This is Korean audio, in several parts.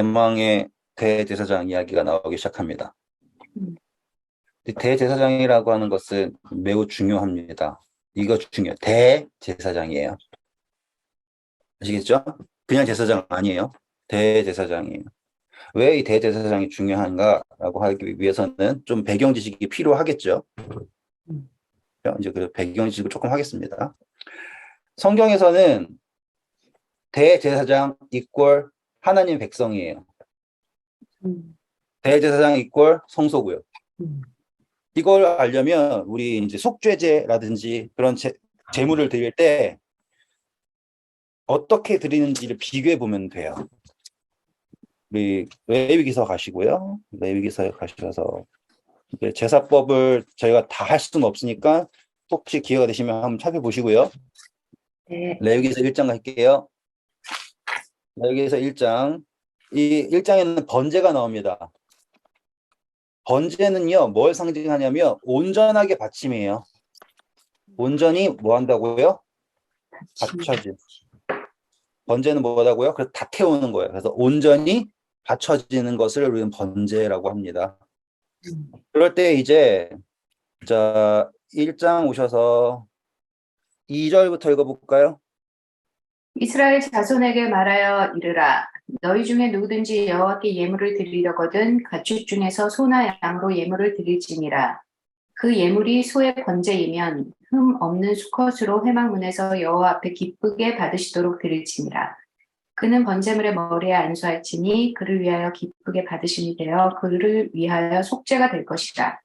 대망의 대제사장 이야기가 나오기 시작합니다. 음. 대제사장이라고 하는 것은 매우 중요합니다. 이거 중요해요. 대제사장이에요. 아시겠죠? 그냥 제사장 아니에요. 대제사장이에요. 왜 이 대제사장이 중요한가라고 하기 위해서는 좀 배경 지식이 필요하겠죠. 음. 이제 그 배경 지식을 조금 하겠습니다. 성경에서는 대제사장 이퀄 하나님 백성이에요. 음. 대제사장 이퀄 성소고요. 음. 이걸 알려면 우리 이제 속죄제라든지 그런 제물을 드릴 때 어떻게 드리는지를 비교해 보면 돼요. 우리 레위기서 가시고요. 레위기서에 가셔서 이제 제사법을 저희가 다 할 수는 없으니까 혹시 기회가 되시면 한번 찾아보시고요. 네. 레위기서 1장 갈게요. 레위기서 1장. 이 1장에는 번제가 나옵니다. 번제는요, 뭘 상징하냐면 온전하게 바침이에요. 온전히 뭐 한다고요? 받쳐짐. 번제는 뭐라고요? 그래서 다 태우는 거예요. 그래서 온전히 받쳐지는 것을 우리는 번제라고 합니다. 그럴 때 이제 자 1장 오셔서 2절부터 읽어볼까요? 이스라엘 자손에게 말하여 이르라. 너희 중에 누구든지 여호와께 예물을 드리려거든 가축 중에서 소나 양으로 예물을 드릴지니라. 그 예물이 소의 번제이면 흠 없는 수컷으로 회막문에서 여호와 앞에 기쁘게 받으시도록 드릴지니라. 그는 번제물의 머리에 안수할지니 그를 위하여 기쁘게 받으심이 되어 그를 위하여 속죄가 될 것이라.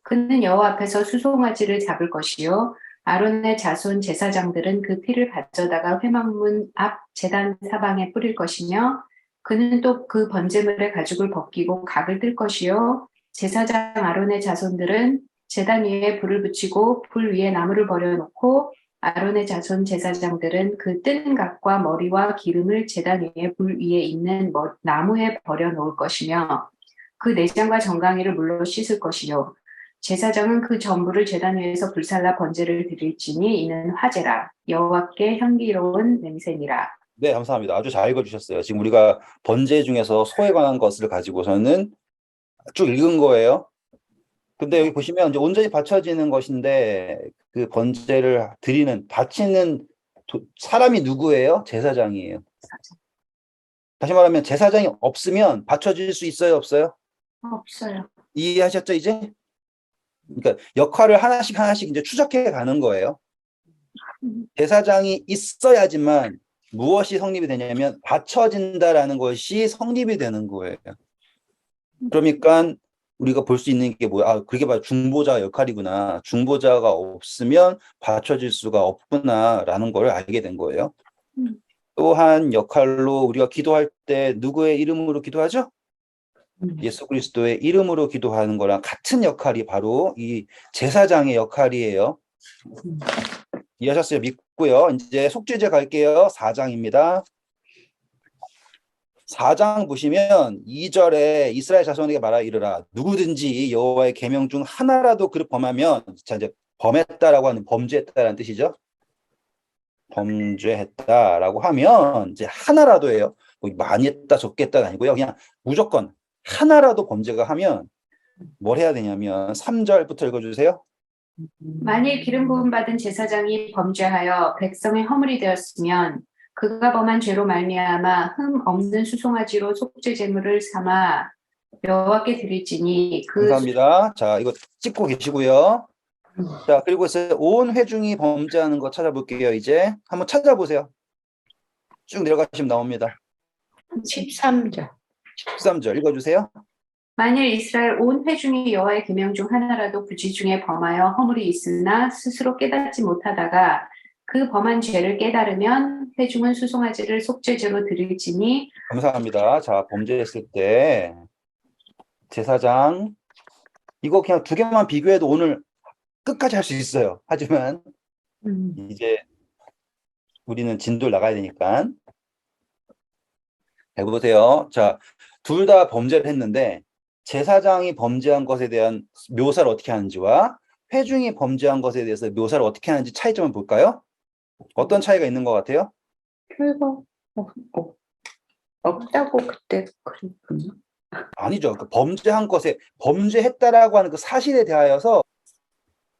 그는 여호와 앞에서 수송아지를 잡을 것이요 아론의 자손 제사장들은 그 피를 가져다가 회막문 앞 제단 사방에 뿌릴 것이며 그는 또 그 번제물의 가죽을 벗기고 각을 뜰 것이요 제사장 아론의 자손들은 제단 위에 불을 붙이고 불 위에 나무를 버려놓고 아론의 자손 제사장들은 그 뜬 각과 머리와 기름을 제단 위에 불 위에 있는 나무에 버려놓을 것이며 그 내장과 정강이를 물로 씻을 것이요 제사장은 그 전부를 제단 위에서 불살라 번제를 드릴지니 이는 화제라 여호와께 향기로운 냄새니라. 네, 감사합니다. 아주 잘 읽어주셨어요. 지금 우리가 번제 중에서 소에 관한 것을 가지고서는 쭉 읽은 거예요. 근데 여기 보시면 이제 온전히 바쳐지는 것인데 그 번제를 드리는 바치는 사람이 누구예요? 제사장이에요. 다시 말하면 제사장이 없으면 바쳐질 수 있어요, 없어요? 없어요. 이해하셨죠, 이제? 그러니까 역할을 하나씩 하나씩 이제 추적해 가는 거예요. 제사장이 있어야지만 무엇이 성립이 되냐면 바쳐진다라는 것이 성립이 되는 거예요. 그러니까 우리가 볼 수 있는 게 뭐야? 아, 그게 바로 중보자 역할이구나. 중보자가 없으면 받쳐질 수가 없구나라는 걸 알게 된 거예요. 또한 역할로 우리가 기도할 때 누구의 이름으로 기도하죠? 예수 그리스도의 이름으로 기도하는 거랑 같은 역할이 바로 이 제사장의 역할이에요. 이해하셨어요? 믿고요. 이제 속죄제 갈게요. 4장입니다. 4장 보시면 2절에 이스라엘 자손에게 말하 이르라. 누구든지 여호와의 계명 중 하나라도 그를 범하면, 자 이제 범했다라고 하는 범죄했다라는 뜻이죠. 범죄했다라고 하면 이제 하나라도예요. 뭐 많이 했다 적게 했다가 아니고요. 그냥 무조건 하나라도 범죄가 하면 뭘 해야 되냐면 3절부터 읽어주세요. 만일 기름 부음 받은 제사장이 범죄하여 백성의 허물이 되었으면 그가 범한 죄로 말미암아 흠 없는 수송아지로 속죄 제물을 삼아 여호와께 드릴지니 감사합니다. 자, 이거 찍고 계시고요. 자, 그리고 온 회중이 범죄하는 거 찾아볼게요. 이제 한번 찾아보세요. 쭉 내려가시면 나옵니다. 13절. 13절 읽어주세요. 만일 이스라엘 온 회중이 여호와의 계명 중 하나라도 그 죄 중에 범하여 허물이 있으나 스스로 깨닫지 못하다가 그 범한 죄를 깨달으면 회중은 수송아지를 속죄제로 드릴지니. 감사합니다. 자, 범죄했을 때 제사장 이거 그냥 두 개만 비교해도 오늘 끝까지 할 수 있어요. 하지만 이제 우리는 진도를 나가야 되니까 해보세요. 자, 둘 다 범죄를 했는데 제사장이 범죄한 것에 대한 묘사를 어떻게 하는지와 회중이 범죄한 것에 대해서 묘사를 어떻게 하는지 차이점을 볼까요? 어떤 차이가 있는 것 같아요? 표가 없고 없다고 그때 그랬군요. 아니죠. 그 범죄한 것에 범죄했다라고 하는 그 사실에 대하여서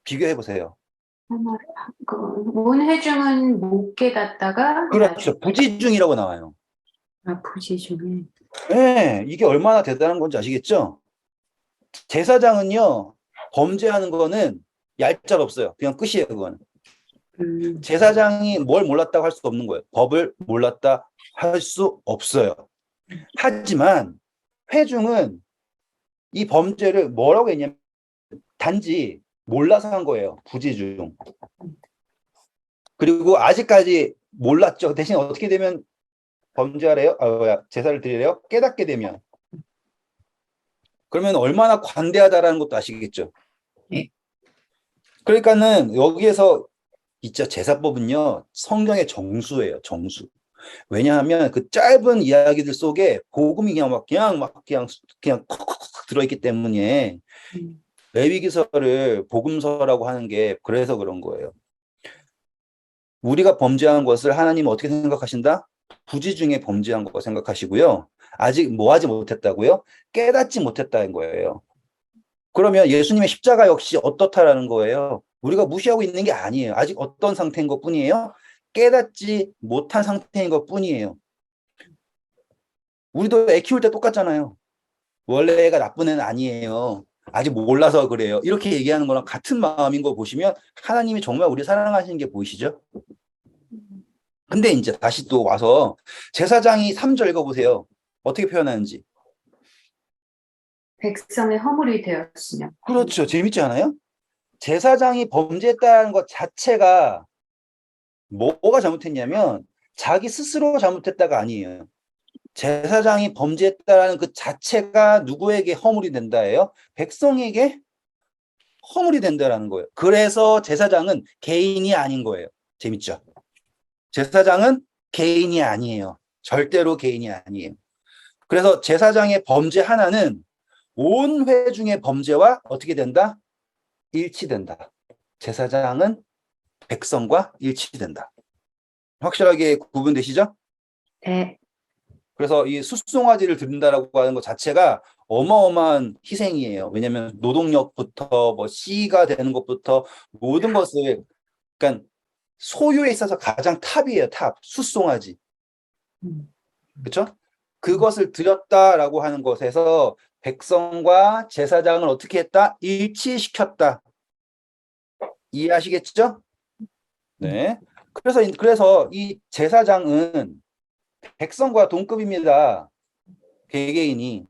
비교해 보세요. 그 문회중은 못 깨닫다가 그렇죠. 부지중이라고 나와요. 아, 부지 중에. 네, 이게 얼마나 대단한 건지 아시겠죠? 제사장은요, 범죄하는 거는 얄짤 없어요. 그냥 끝이에요, 그거는. 제사장이 뭘 몰랐다고 할 수 없는 거예요. 법을 몰랐다 할 수 없어요. 하지만 회중은 이 범죄를 뭐라고 했냐면 단지 몰라서 한 거예요. 부지중. 그리고 아직까지 몰랐죠. 대신 어떻게 되면 범죄하래요? 제사를 드리래요? 깨닫게 되면. 그러면 얼마나 관대하다라는 것도 아시겠죠. 네. 그러니까는 여기에서 진짜 제사법은요, 성경의 정수예요, 정수. 왜냐하면 그 짧은 이야기들 속에 복음이 그냥 콕콕콕 들어있기 때문에 레위기서를 복음서라고 하는 게 그래서 그런 거예요. 우리가 범죄한 것을 하나님은 어떻게 생각하신다? 부지 중에 범죄한 거 생각하시고요. 아직 뭐 하지 못했다고요? 깨닫지 못했다는 거예요. 그러면 예수님의 십자가 역시 어떻다라는 거예요? 우리가 무시하고 있는 게 아니에요. 아직 어떤 상태인 것 뿐이에요? 깨닫지 못한 상태인 것 뿐이에요. 우리도 애 키울 때 똑같잖아요. 원래 애가 나쁜 애는 아니에요. 아직 몰라서 그래요. 이렇게 얘기하는 거랑 같은 마음인 거 보시면 하나님이 정말 우리 사랑하시는 게 보이시죠? 근데 이제 다시 또 와서 제사장이 3절 읽어보세요. 어떻게 표현하는지. 백성의 허물이 되었으며. 그렇죠. 재밌지 않아요? 제사장이 범죄했다는 것 자체가 뭐가 잘못했냐면 자기 스스로 잘못했다가 아니에요. 제사장이 범죄했다는 그 자체가 누구에게 허물이 된다예요? 백성에게 허물이 된다라는 거예요. 그래서 제사장은 개인이 아닌 거예요. 재밌죠? 제사장은 개인이 아니에요. 절대로 개인이 아니에요. 그래서 제사장의 범죄 하나는 온 회중의 범죄와 어떻게 된다? 일치된다. 제사장은 백성과 일치된다. 확실하게 구분되시죠? 네. 그래서 이 숫송아지를 드린다라고 하는 것 자체가 어마어마한 희생이에요. 왜냐하면 노동력부터 뭐 씨가 되는 것부터 모든 것을, 그러니까 소유에 있어서 가장 탑이에요. 탑. 숫송아지. 그렇죠? 그것을 드렸다라고 하는 것에서 백성과 제사장을 어떻게 했다? 일치시켰다. 이해하시겠죠? 네. 그래서 이 제사장은 백성과 동급입니다. 개개인이.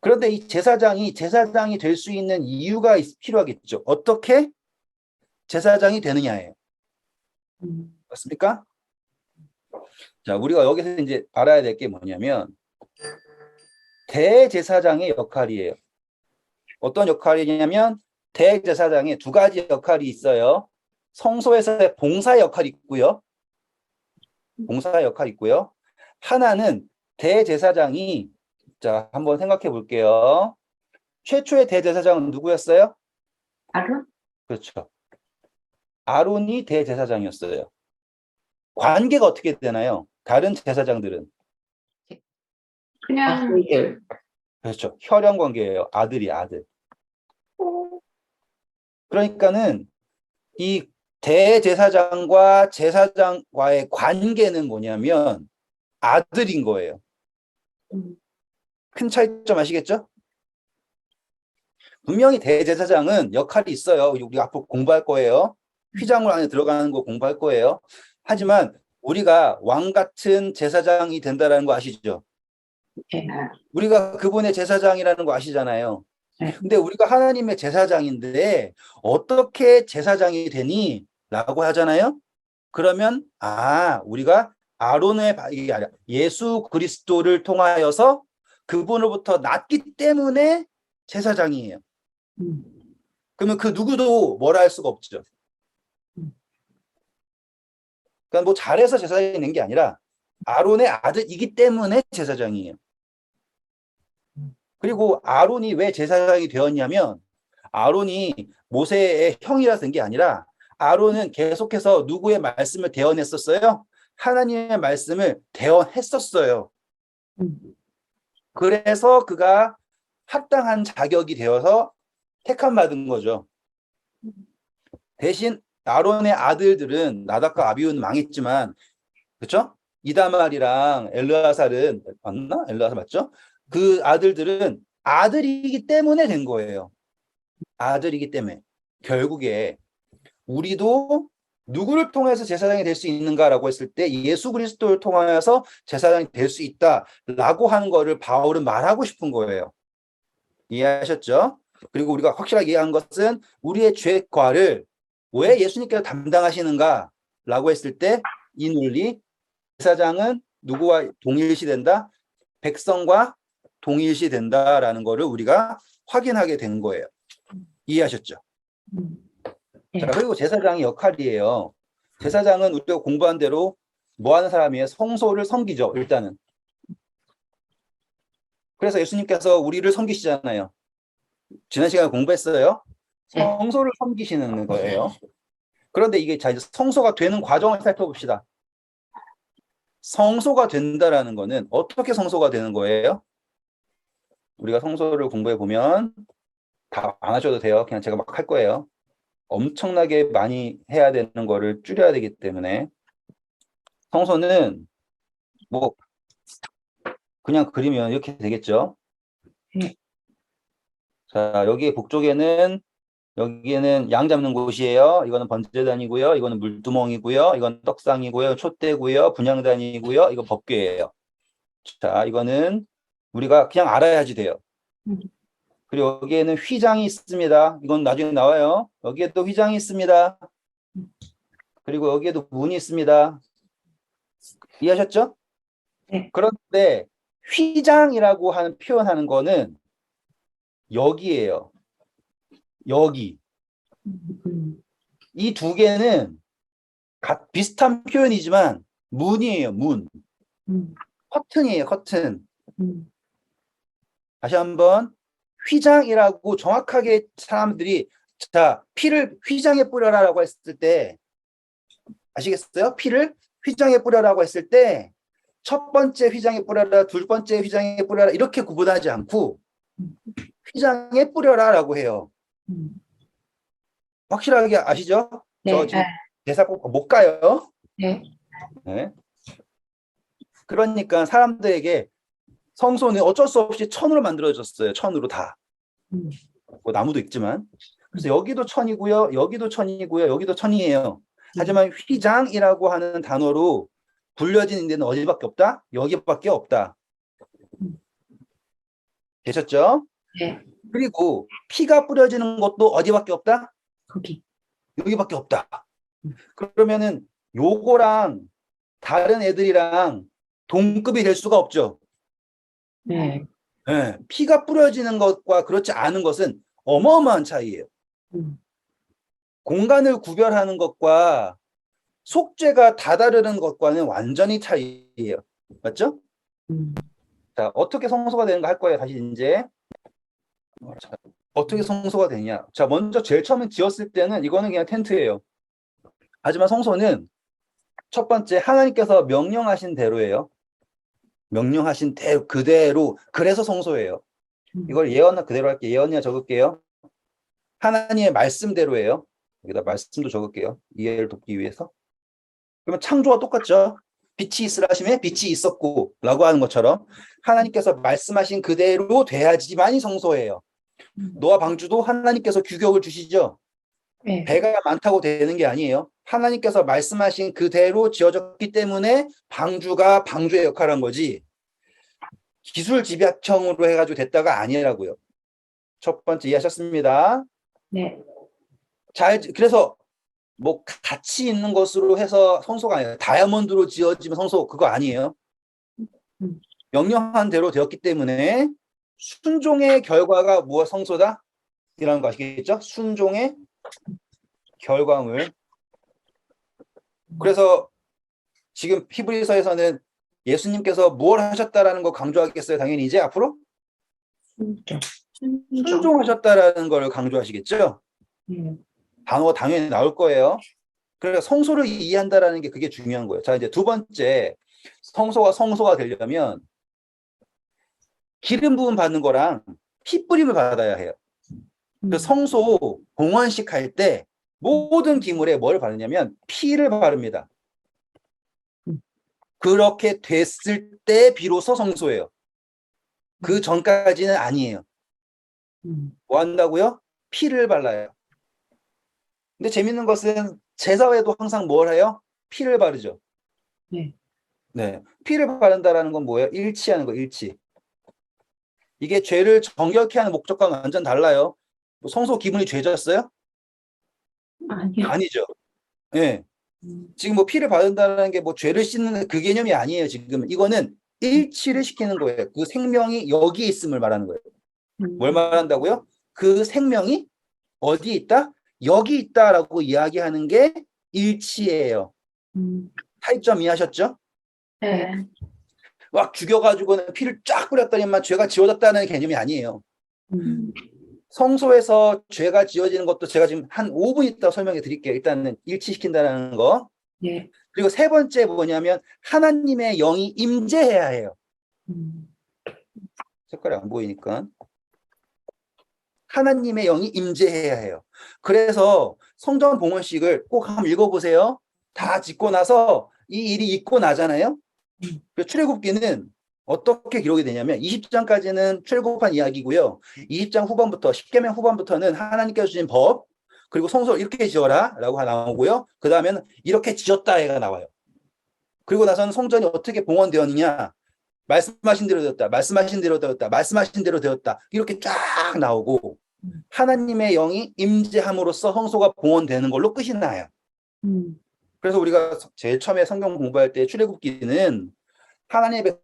그런데 이 제사장이 될 수 있는 이유가 필요하겠죠. 어떻게 제사장이 되느냐예요. 맞습니까? 자, 우리가 여기서 이제 알아야 될 게 뭐냐면 대제사장의 역할이에요. 어떤 역할이냐면 대제사장에 두 가지 역할이 있어요. 성소에서의 봉사 역할이 있고요. 봉사 역할이 있고요. 하나는 대제사장이, 자, 한번 생각해 볼게요. 최초의 대제사장은 누구였어요? 아론? 그렇죠. 아론이 대제사장이었어요. 관계가 어떻게 되나요? 다른 제사장들은? 그냥 아들. 그렇죠. 혈연 관계예요. 아들. 그러니까는 이 대제사장과 제사장과의 관계는 뭐냐면 아들인 거예요. 큰 차이점 아시겠죠? 분명히 대제사장은 역할이 있어요. 우리 앞으로 공부할 거예요. 휘장물 안에 들어가는 거 공부할 거예요. 하지만 우리가 왕 같은 제사장이 된다는 거 아시죠? 네. 우리가 그분의 제사장이라는 거 아시잖아요. 네. 근데 우리가 하나님의 제사장인데 어떻게 제사장이 되니? 라고 하잖아요. 그러면 우리가 아론의 이게 아니라 예수 그리스도를 통하여서 그분으로부터 났기 때문에 제사장이에요. 그러면 그 누구도 뭐라 할 수가 없죠. 그러니까 뭐 잘해서 제사장이 된 게 아니라 아론의 아들이기 때문에 제사장이에요. 그리고 아론이 왜 제사장이 되었냐면 아론이 모세의 형이라서 된 게 아니라 아론은 계속해서 누구의 말씀을 대언했었어요? 하나님의 말씀을 대언했었어요. 음. 그래서 그가 합당한 자격이 되어서 택함 받은 거죠. 대신 아론의 아들들은 나답과 아비후는 망했지만, 그렇죠? 이다말이랑 엘르아살은 맞나? 엘르아살 맞죠? 그 아들들은 아들이기 때문에 된 거예요. 아들이기 때문에. 결국에 우리도 누구를 통해서 제사장이 될 수 있는가라고 했을 때 예수 그리스도를 통하여서 제사장이 될 수 있다라고 하는 거를 바울은 말하고 싶은 거예요. 이해하셨죠? 그리고 우리가 확실하게 이해한 것은 우리의 죄과를 왜 예수님께서 담당하시는가라고 했을 때 이 논리, 제사장은 누구와 동일시 된다? 백성과 동일시 된다라는 거를 우리가 확인하게 된 거예요. 이해하셨죠? 네. 자, 그리고 제사장의 역할이에요. 제사장은 우리가 공부한 대로 뭐 하는 사람이에요? 성소를 섬기죠, 일단은. 그래서 예수님께서 우리를 섬기시잖아요. 지난 시간에 공부했어요. 네. 성소를 섬기시는 거예요. 그런데 이게 자, 이제 성소가 되는 과정을 살펴봅시다. 성소가 된다라는 거는 어떻게 성소가 되는 거예요? 우리가 성소를 공부해 보면 다 안 하셔도 돼요. 그냥 제가 막 할 거예요. 엄청나게 많이 해야 되는 거를 줄여야 되기 때문에 성소는 뭐 그냥 그리면 이렇게 되겠죠. 네. 자, 여기 북쪽에는 여기에는 양 잡는 곳이에요. 이거는 번제단이고요. 이거는 물두멍이고요. 이건 떡상이고요. 촛대고요. 분향단이고요. 이거 법궤예요. 자, 이거는 우리가 그냥 알아야지 돼요. 그리고 여기에는 휘장이 있습니다. 이건 나중에 나와요. 여기에도 휘장이 있습니다. 그리고 여기에도 문이 있습니다. 이해하셨죠? 네. 그런데 휘장이라고 하는 표현하는 거는 여기예요. 여기. 이 두 개는 비슷한 표현이지만 문이에요. 문. 커튼이에요. 커튼. 다시 한번 휘장이라고 정확하게 사람들이 자 피를 휘장에 뿌려라라고 했을 때 아시겠어요? 피를 휘장에 뿌려라고 했을 때 첫 번째 휘장에 뿌려라, 둘 번째 휘장에 뿌려라 이렇게 구분하지 않고 휘장에 뿌려라라고 해요. 확실하게 아시죠? 네. 저 지금 대사 꼭 못 가요. 네. 네. 그러니까 사람들에게 성소는 어쩔 수 없이 천으로 만들어졌어요. 천으로 다. 뭐 나무도 있지만. 그래서 여기도 천이고요. 여기도 천이고요. 여기도 천이에요. 하지만 휘장이라고 하는 단어로 불려진 데는 어디밖에 없다? 여기밖에 없다. 되셨죠? 네. 그리고 피가 뿌려지는 것도 어디밖에 없다? 거기. 여기밖에 없다. 그러면은 요거랑 다른 애들이랑 동급이 될 수가 없죠. 네. 네, 피가 뿌려지는 것과 그렇지 않은 것은 어마어마한 차이예요. 공간을 구별하는 것과 속죄가 다다르는 것과는 완전히 차이예요. 맞죠? 자, 어떻게 성소가 되는가 할 거예요. 다시 이제 자, 어떻게 성소가 되냐. 자, 먼저 제일 처음에 지었을 때는 이거는 그냥 텐트예요. 하지만 성소는 첫 번째 하나님께서 명령하신 대로예요. 명령하신 그대로. 그래서 성소예요. 이걸 예언 그대로 할게요. 예언이야 적을게요. 하나님의 말씀대로예요. 여기다 말씀도 적을게요. 이해를 돕기 위해서. 그러면 창조와 똑같죠. 빛이 있으라 하심에 빛이 있었고 라고 하는 것처럼 하나님께서 말씀하신 그대로 돼야지만이 성소예요. 노아 방주도 하나님께서 규격을 주시죠. 네. 배가 많다고 되는 게 아니에요. 하나님께서 말씀하신 그대로 지어졌기 때문에 방주가 방주의 역할을 한 거지 기술 집약형으로 해가지고 됐다가 아니라고요. 첫 번째 이해하셨습니다. 네. 잘 그래서 뭐 가치 있는 것으로 해서 성소가 아니에요. 다이아몬드로 지어지면 성소 그거 아니에요. 명령한 대로 되었기 때문에 순종의 결과가 무엇 성소다? 이라는 거 아시겠죠? 순종의 결과물. 그래서 지금 히브리서에서는 예수님께서 무엇을 하셨다라는 거 강조하겠어요? 당연히 이제 앞으로 순종하셨다라는 걸 강조하시겠죠? 단어가 당연히 나올 거예요. 그래서 성소를 이해한다라는 게 그게 중요한 거예요. 자, 이제 두 번째 성소가 되려면 기름 부음 받는 거랑 피 뿌림을 받아야 해요. 그래서 성소 봉헌식 할 때 모든 기물에 뭘 바르냐면 피를 바릅니다. 그렇게 됐을 때 비로소 성소예요. 그 전까지는 아니에요. 뭐 한다고요? 피를 발라요. 근데 재밌는 것은 제사회도 항상 뭘 해요? 피를 바르죠. 네. 네. 피를 바른다라는 건 뭐예요? 일치하는 거, 일치. 이게 죄를 정결케 하는 목적과는 완전 달라요. 뭐 성소 기분이 죄졌어요? 아니요. 아니죠. 예. 지금 뭐 피를 바른다는 게 뭐 죄를 씻는 그 개념이 아니에요. 지금 이거는 일치를 시키는 거예요. 그 생명이 여기에 있음을 말하는 거예요. 뭘 말한다고요? 그 생명이 어디에 있다? 여기 있다라고 이야기하는 게 일치예요. 타입점 이해하셨죠? 네. 막 죽여가지고는 피를 쫙 뿌렸더니만 죄가 지워졌다는 개념이 아니에요. 성소에서 죄가 지워지는 것도 제가 지금 한 5분 있다가 설명해 드릴게요. 일단은 일치시킨다는 거. 네. 그리고 세 번째 뭐냐면 하나님의 영이 임재해야 해요. 색깔이 안 보이니까. 하나님의 영이 임재해야 해요. 그래서 성전 봉헌식을 꼭 한번 읽어보세요. 다 짓고 나서 이 일이 있고 나잖아요. 출애굽기는 어떻게 기록이 되냐면 20장까지는 출애굽한 이야기고요. 20장 후반부터 10계명 후반부터는 하나님께서 주신 법 그리고 성소를 이렇게 지어라 라고 나오고요. 그 다음에는 이렇게 지었다가 나와요. 그리고 나서는 성전이 어떻게 봉헌되었느냐 말씀하신 대로 되었다. 말씀하신 대로 되었다. 말씀하신 대로 되었다. 이렇게 쫙 나오고 하나님의 영이 임재함으로써 성소가 봉헌되는 걸로 끝이 나요. 그래서 우리가 제일 처음에 성경 공부할 때 출애굽기는 하나님의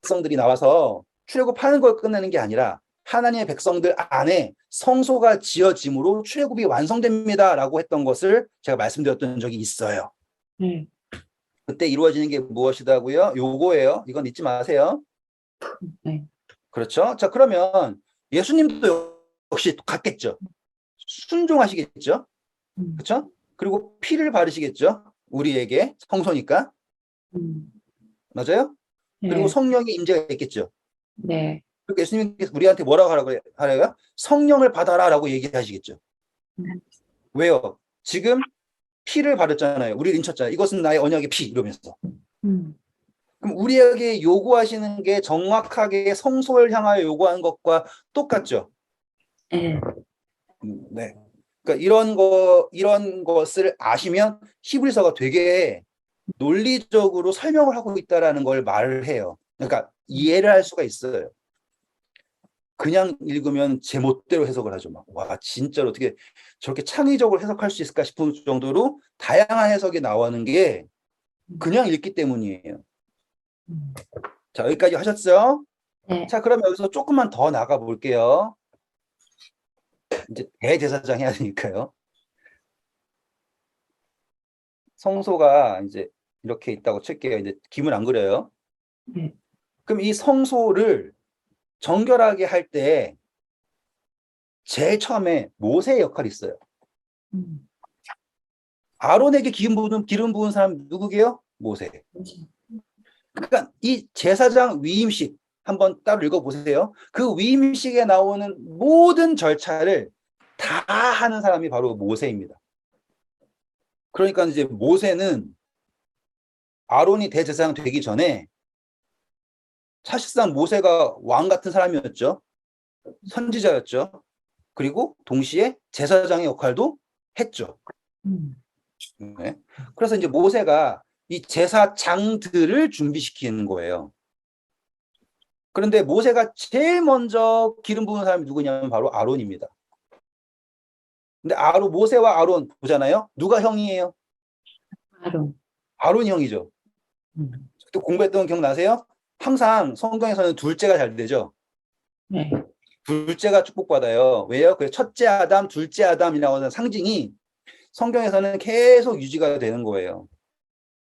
백성들이 나와서 출애굽하는 걸 끝내는 게 아니라 하나님의 백성들 안에 성소가 지어짐으로 출애굽이 완성됩니다라고 했던 것을 제가 말씀드렸던 적이 있어요. 그때 이루어지는 게 무엇이다고요? 요거예요. 이건 잊지 마세요. 네. 그렇죠? 자, 그러면 예수님도 역시 같겠죠. 순종하시겠죠? 그렇죠? 그리고 피를 바르시겠죠? 우리에게 성소니까. 맞아요? 그리고 네. 성령의 임재가 있겠죠. 네. 그리고 예수님께서 우리한테 뭐라고 하래요? 성령을 받아라라고 얘기하시겠죠. 왜요? 지금 피를 바르잖아요. 우리를 인쳤잖아요. 이것은 나의 언약의 피 이러면서. 그럼 우리에게 요구하시는 게 정확하게 성소를 향하여 요구하는 것과 똑같죠. 네. 네. 그러니까 이런 것을 아시면 히브리서가 되게 논리적으로 설명을 하고 있다라는 걸 말을 해요. 그러니까 이해를 할 수가 있어요. 그냥 읽으면 제멋대로 해석을 하죠. 막, 와, 진짜로 어떻게 저렇게 창의적으로 해석할 수 있을까 싶은 정도로 다양한 해석이 나오는 게 그냥 읽기 때문이에요. 자, 여기까지 하셨어요? 네. 자, 그럼 여기서 조금만 더 나가 볼게요. 이제 대제사장 해야 되니까요. 성소가 이제 이렇게 있다고 칠게요. 이제 김을 안 그려요. 네. 그럼 이 성소를 정결하게 할 때 제일 처음에 모세의 역할이 있어요. 아론에게 기름 부은 사람 누구게요? 모세. 그러니까 이 제사장 위임식 한번 따로 읽어보세요. 그 위임식에 나오는 모든 절차를 다 하는 사람이 바로 모세입니다. 그러니까 이제 모세는 아론이 대제사장 되기 전에 사실상 모세가 왕 같은 사람이었죠. 선지자였죠. 그리고 동시에 제사장의 역할도 했죠. 네. 그래서 이제 모세가 이 제사장들을 준비시키는 거예요. 그런데 모세가 제일 먼저 기름 부은 사람이 누구냐면 바로 아론입니다. 근데 모세와 아론 보잖아요. 누가 형이에요? 아론. 아론이 형이죠. 또 공부했던 거 기억나세요? 항상 성경에서는 둘째가 잘 되죠. 네. 둘째가 축복받아요. 왜요? 그래서 첫째 아담, 둘째 아담이라고 하는 상징이 성경에서는 계속 유지가 되는 거예요.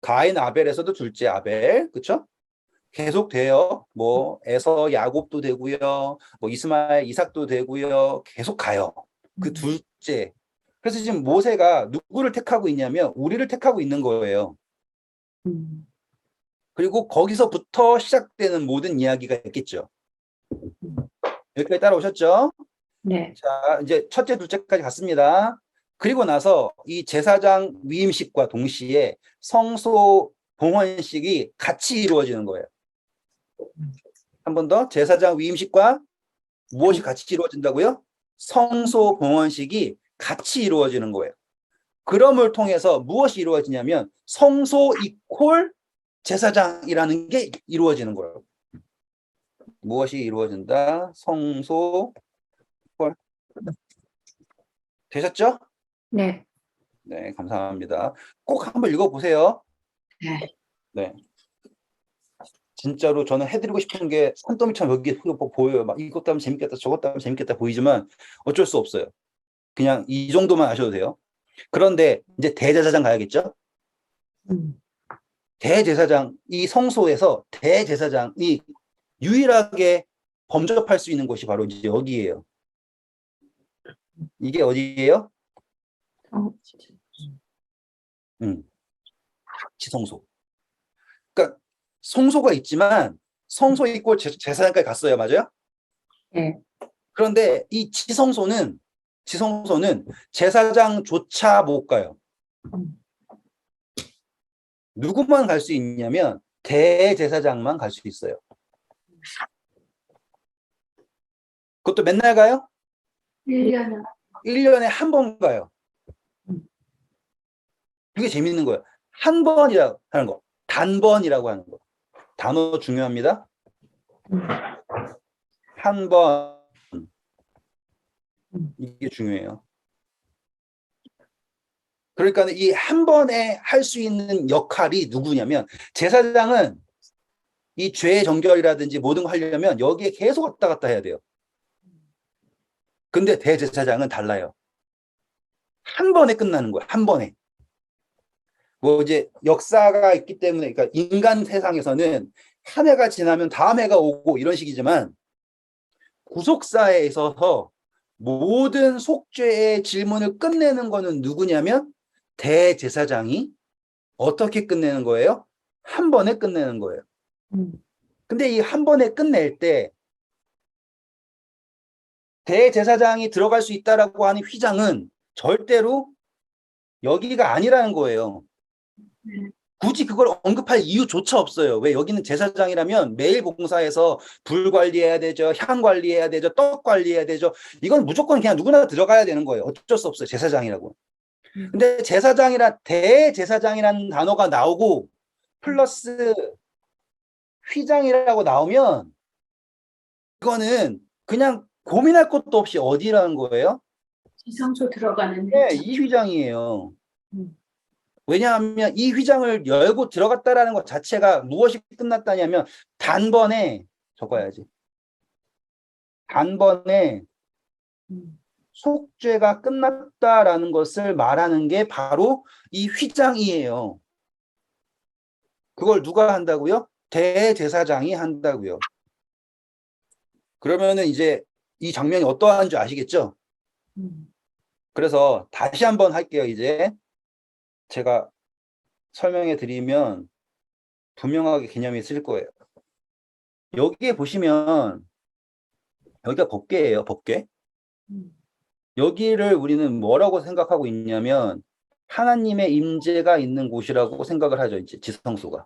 가인 아벨에서도 둘째 아벨, 그렇죠? 계속 돼요. 뭐 에서 야곱도 되고요. 뭐 이스마엘 이삭도 되고요. 계속 가요. 그 둘째. 그래서 지금 모세가 누구를 택하고 있냐면 우리를 택하고 있는 거예요. 그리고 거기서부터 시작되는 모든 이야기가 있겠죠. 여기까지 따라오셨죠? 네. 자, 이제 첫째, 둘째까지 갔습니다. 그리고 나서 이 제사장 위임식과 동시에 성소 봉헌식이 같이 이루어지는 거예요. 한 번 더, 제사장 위임식과 무엇이 같이 이루어진다고요? 성소 봉헌식이 같이 이루어지는 거예요. 그럼을 통해서 무엇이 이루어지냐면 성소 이퀄 제사장이라는 게 이루어지는 거예요. 무엇이 이루어진다? 성소 이퀄. 되셨죠? 네. 네, 감사합니다. 꼭 한번 읽어보세요. 네. 네. 진짜로 저는 해드리고 싶은 게 산더미처럼 여기 보여요. 막 이것도 하면 재밌겠다, 저것도 하면 재밌겠다 보이지만 어쩔 수 없어요. 그냥 이 정도만 아셔도 돼요. 그런데 이제 대제사장 가야겠죠? 대제사장, 이 성소에서 대제사장이 유일하게 범접할 수 있는 곳이 바로 이제 여기예요. 이게 어디예요? 지성소. 그러니까 성소가 있지만 성소 있고 제사장까지 갔어요. 맞아요? 네. 그런데 이 지성소는 제사장조차 못 가요. 누구만 갈 수 있냐면 대제사장만 갈 수 있어요. 그것도 맨날 가요? 1년에 1년에 한 번 가요. 그게 재밌는 거예요. 한 번이라고 하는 거. 단번이라고 하는 거. 단어 중요합니다. 한 번. 이게 중요해요. 그러니까 이 한 번에 할 수 있는 역할이 누구냐면 제사장은 이 죄 정결이라든지 모든 거 하려면 여기에 계속 왔다 갔다 해야 돼요. 근데 대제사장은 달라요. 한 번에 끝나는 거예요. 한 번에. 뭐 이제 역사가 있기 때문에 그러니까 인간 세상에서는 한 해가 지나면 다음 해가 오고 이런 식이지만 구속사에 있어서 모든 속죄의 질문을 끝내는 거는 누구냐면 대제사장이 어떻게 끝내는 거예요? 한 번에 끝내는 거예요. 근데 이 한 번에 끝낼 때 대제사장이 들어갈 수 있다라고 하는 휘장은 절대로 여기가 아니라는 거예요. 굳이 그걸 언급할 이유조차 없어요. 왜? 여기는 제사장이라면 매일 봉사해서 불 관리해야 되죠. 향 관리해야 되죠. 떡 관리해야 되죠. 이건 무조건 그냥 누구나 들어가야 되는 거예요. 어쩔 수 없어요. 제사장이라고. 근데 대제사장이라는 단어가 나오고 플러스 휘장이라고 나오면 이거는 그냥 고민할 것도 없이 어디라는 거예요? 지성소 들어가는 네, 이 휘장이에요. 음. 왜냐하면 이 휘장을 열고 들어갔다라는 것 자체가 무엇이 끝났다냐면 단번에 적어야지. 단번에 속죄가 끝났다라는 것을 말하는 게 바로 이 휘장이에요. 그걸 누가 한다고요? 대제사장이 한다고요. 그러면은 이제 이 장면이 어떠한 줄 아시겠죠? 그래서 다시 한번 할게요. 이제 제가 설명해 드리면 분명하게 개념이 있을 거예요. 여기에 보시면 여기가 법궤예요. 법궤. 여기를 우리는 뭐라고 생각하고 있냐면 하나님의 임재가 있는 곳이라고 생각을 하죠. 이제 지성소가.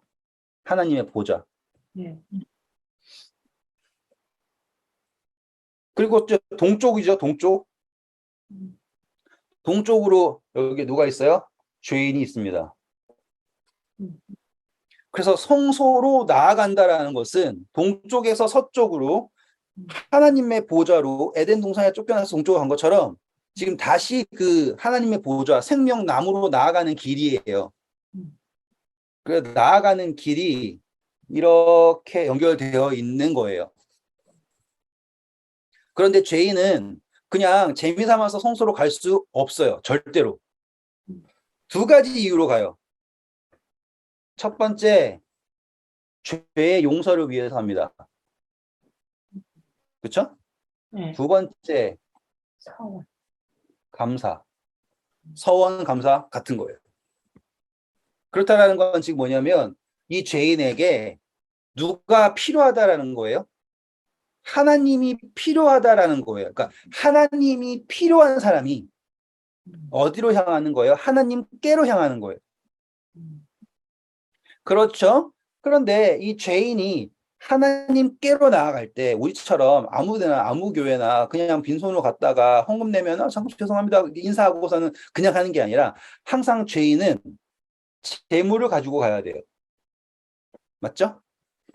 하나님의 보좌. 네. 그리고 동쪽이죠. 동쪽. 동쪽으로 여기 누가 있어요? 죄인이 있습니다. 그래서 성소로 나아간다라는 것은 동쪽에서 서쪽으로 하나님의 보좌로 에덴 동산에 쫓겨나서 동쪽으로 간 것처럼 지금 다시 그 하나님의 보좌 생명나무로 나아가는 길이에요. 그래서 나아가는 길이 이렇게 연결되어 있는 거예요. 그런데 죄인은 그냥 재미삼아서 성소로 갈 수 없어요. 절대로. 두 가지 이유로 가요. 첫 번째, 죄의 용서를 위해서 합니다. 그렇죠? 네. 두 번째, 서원. 감사. 서원 감사 같은 거예요. 그렇다라는 건 지금 뭐냐면 이 죄인에게 누가 필요하다라는 거예요? 하나님이 필요하다라는 거예요. 그러니까 하나님이 필요한 사람이 어디로 향하는 거예요? 하나님께로 향하는 거예요. 그렇죠? 그런데 이 죄인이 하나님께로 나아갈 때 우리처럼 아무 데나 아무 교회나 그냥 빈손으로 갔다가 헌금 내면 잠깐 죄송합니다 인사하고서는 그냥 가는 게 아니라 항상 죄인은 재물을 가지고 가야 돼요. 맞죠?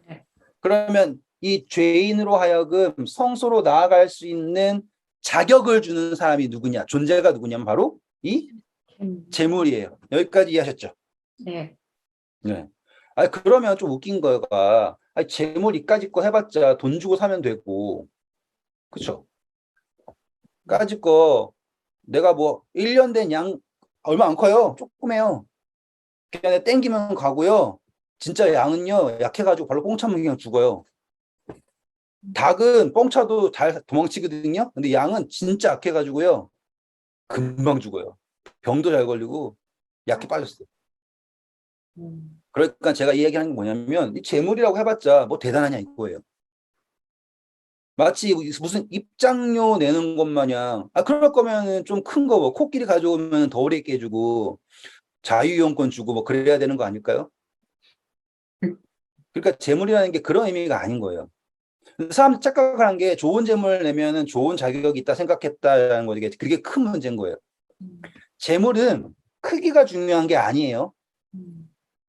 네. 그러면 이 죄인으로 하여금 성소로 나아갈 수 있는 자격을 주는 사람이 누구냐? 존재가 누구냐면 바로 이 재물이에요. 여기까지 이해하셨죠? 네. 네. 아니, 그러면 좀 웃긴 거가, 아니, 재물 이까짓 거 해봤자 돈 주고 사면 되고, 그쵸? 까짓 거, 내가 뭐, 1년 된 양, 얼마 안 커요. 조그매요. 그냥 땡기면 가고요. 진짜 양은요, 약해가지고 발로 뽕 차면 그냥 죽어요. 닭은 뽕 차도 잘 도망치거든요. 근데 양은 진짜 약해가지고요. 금방 죽어요. 병도 잘 걸리고, 약해 빠졌어요. 그러니까 제가 이 얘기하는 게 뭐냐면 이 재물이라고 해봤자 뭐 대단하냐 이거예요. 마치 무슨 입장료 내는 것 마냥 그럴 거면은 좀 큰 거 뭐 코끼리 가져오면 더 오래 있게 해주고 자유이용권 주고 뭐 그래야 되는 거 아닐까요? 그러니까 재물이라는 게 그런 의미가 아닌 거예요. 사람 착각하는 게 좋은 재물 내면은 좋은 자격이 있다 생각했다라는 거 이게 그게 큰 문제인 거예요. 재물은 크기가 중요한 게 아니에요.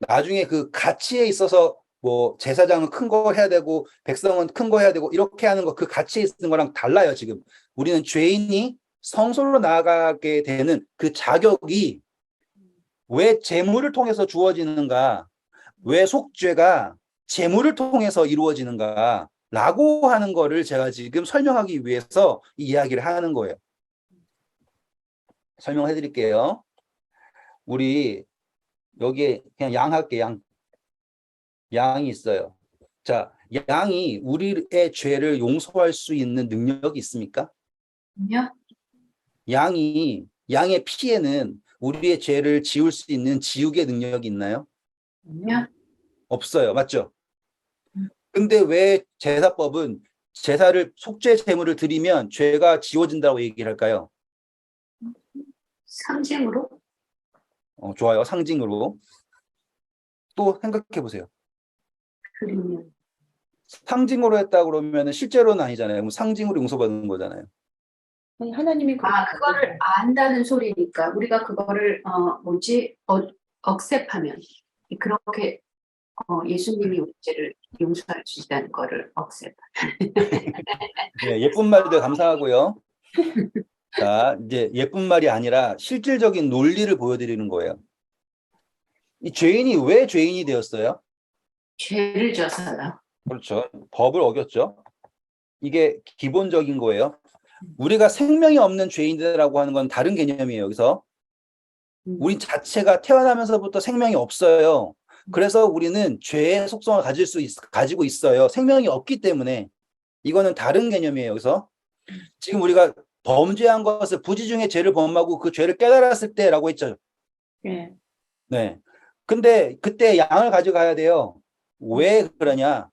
나중에 그 가치에 있어서 뭐 제사장은 큰 거 해야 되고 백성은 큰 거 해야 되고 이렇게 하는 거 그 가치에 있는 거랑 달라요. 지금 우리는 죄인이 성소로 나아가게 되는 그 자격이 왜 재물을 통해서 주어지는가, 왜 속죄가 재물을 통해서 이루어지는가 라고 하는 거를 제가 지금 설명하기 위해서 이 이야기를 하는 거예요. 설명해 드릴게요. 우리 여기에 그냥 양 할게. 양이 있어요. 자, 양이 우리의 죄를 용서할 수 있는 능력이 있습니까? 요 양의 피에는 우리의 죄를 지울 수 있는 지우개 능력이 있나요? 요 없어요. 맞죠? 근데 왜 제사법은 제사를 속죄 제물을 드리면 죄가 지워진다고 얘기를 할까요? 상징으로? 좋아요. 상징으로. 또 생각해 보세요. 그러면 상징으로 했다 그러면 실제로는 아니잖아요. 그럼 상징으로 용서받는 거잖아요. 아니, 하나님이 그거를 안다는 소리니까 우리가 그거를 억셉하면 그렇게 예수님이 우리 죄를 용서할 수 있다는 거를 억셉. 네, 예쁜 말들 감사하고요. 자, 이제 예쁜 말이 아니라 실질적인 논리를 보여드리는 거예요. 이 죄인이 왜 죄인이 되었어요? 죄를 져서요. 그렇죠. 법을 어겼죠. 이게 기본적인 거예요. 우리가 생명이 없는 죄인들이라고 하는 건 다른 개념이에요. 여기서 우리 자체가 태어나면서부터 생명이 없어요. 그래서 우리는 죄의 속성을 가지고 있어요. 생명이 없기 때문에 이거는 다른 개념이에요. 여기서 지금 우리가 범죄한 것을 부지 중에 죄를 범하고 그 죄를 깨달았을 때라고 했죠. 네. 네. 근데 그때 양을 가져가야 돼요. 왜 그러냐?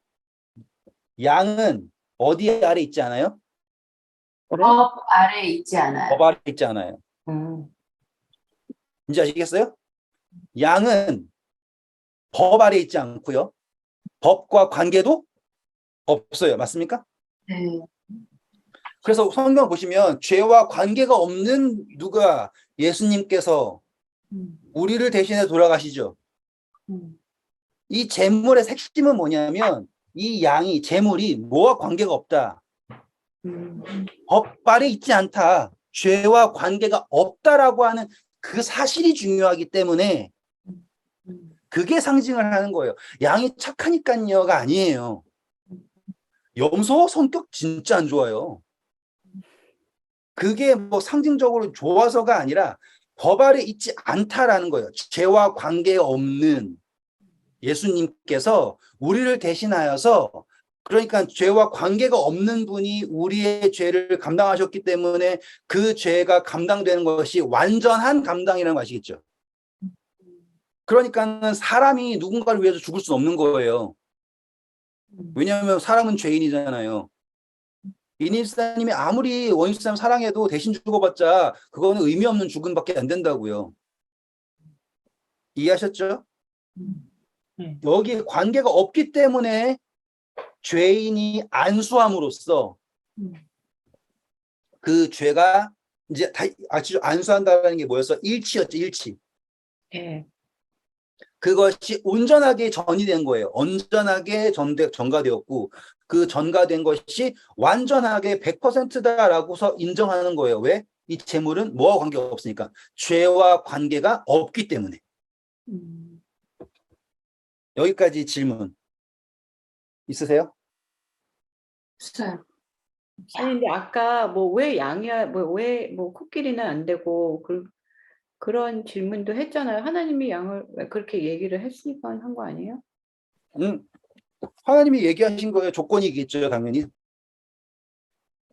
양은 어디 아래 있지 않아요? 법 아래 있지 않아요. 법 아래 있지 않아요. 이제 아시겠어요? 양은 법 아래 있지 않고요. 법과 관계도 없어요. 맞습니까? 네. 그래서 성경 보시면 죄와 관계가 없는 누가 예수님께서 우리를 대신해 돌아가시죠. 이 재물의 핵심은 뭐냐면 이 양이 재물이 뭐와 관계가 없다. 법 아래 있지 않다. 죄와 관계가 없다라고 하는 그 사실이 중요하기 때문에 그게 상징을 하는 거예요. 양이 착하니까요가 아니에요. 염소 성격 진짜 안 좋아요. 그게 뭐 상징적으로 좋아서가 아니라 법 아래 있지 않다라는 거예요. 죄와 관계 없는 예수님께서 우리를 대신하여서 그러니까 죄와 관계가 없는 분이 우리의 죄를 감당하셨기 때문에 그 죄가 감당되는 것이 완전한 감당이라는 거 아시겠죠? 그러니까는 사람이 누군가를 위해서 죽을 수 없는 거예요. 왜냐하면 사람은 죄인이잖아요. 이니스타님이 아무리 원수사람 사랑해도 대신 죽어봤자 그거는 의미 없는 죽음밖에 안 된다고요. 이해하셨죠? 네. 여기 관계가 없기 때문에 죄인이 안수함으로써 음. 그 죄가 이제 다 아시죠? 안수한다는 게 뭐였어? 일치였죠, 일치. 예. 그것이 온전하게 전이된 거예요. 온전하게 전가되었고 그 전가된 것이 완전하게 100%다라고서 인정하는 거예요. 왜? 이 재물은 뭐와 관계가 없으니까. 죄와 관계가 없기 때문에. 음. 여기까지 질문 있으세요? 없어요. 아니 근데 아까 뭐 왜 양이야 뭐 왜 뭐 코끼리는 안 되고 그런 질문도 했잖아요. 하나님이 양을 왜 그렇게 얘기를 했으니까 한 거 아니에요? 하나님이 얘기하신 거예요. 조건이겠죠, 당연히.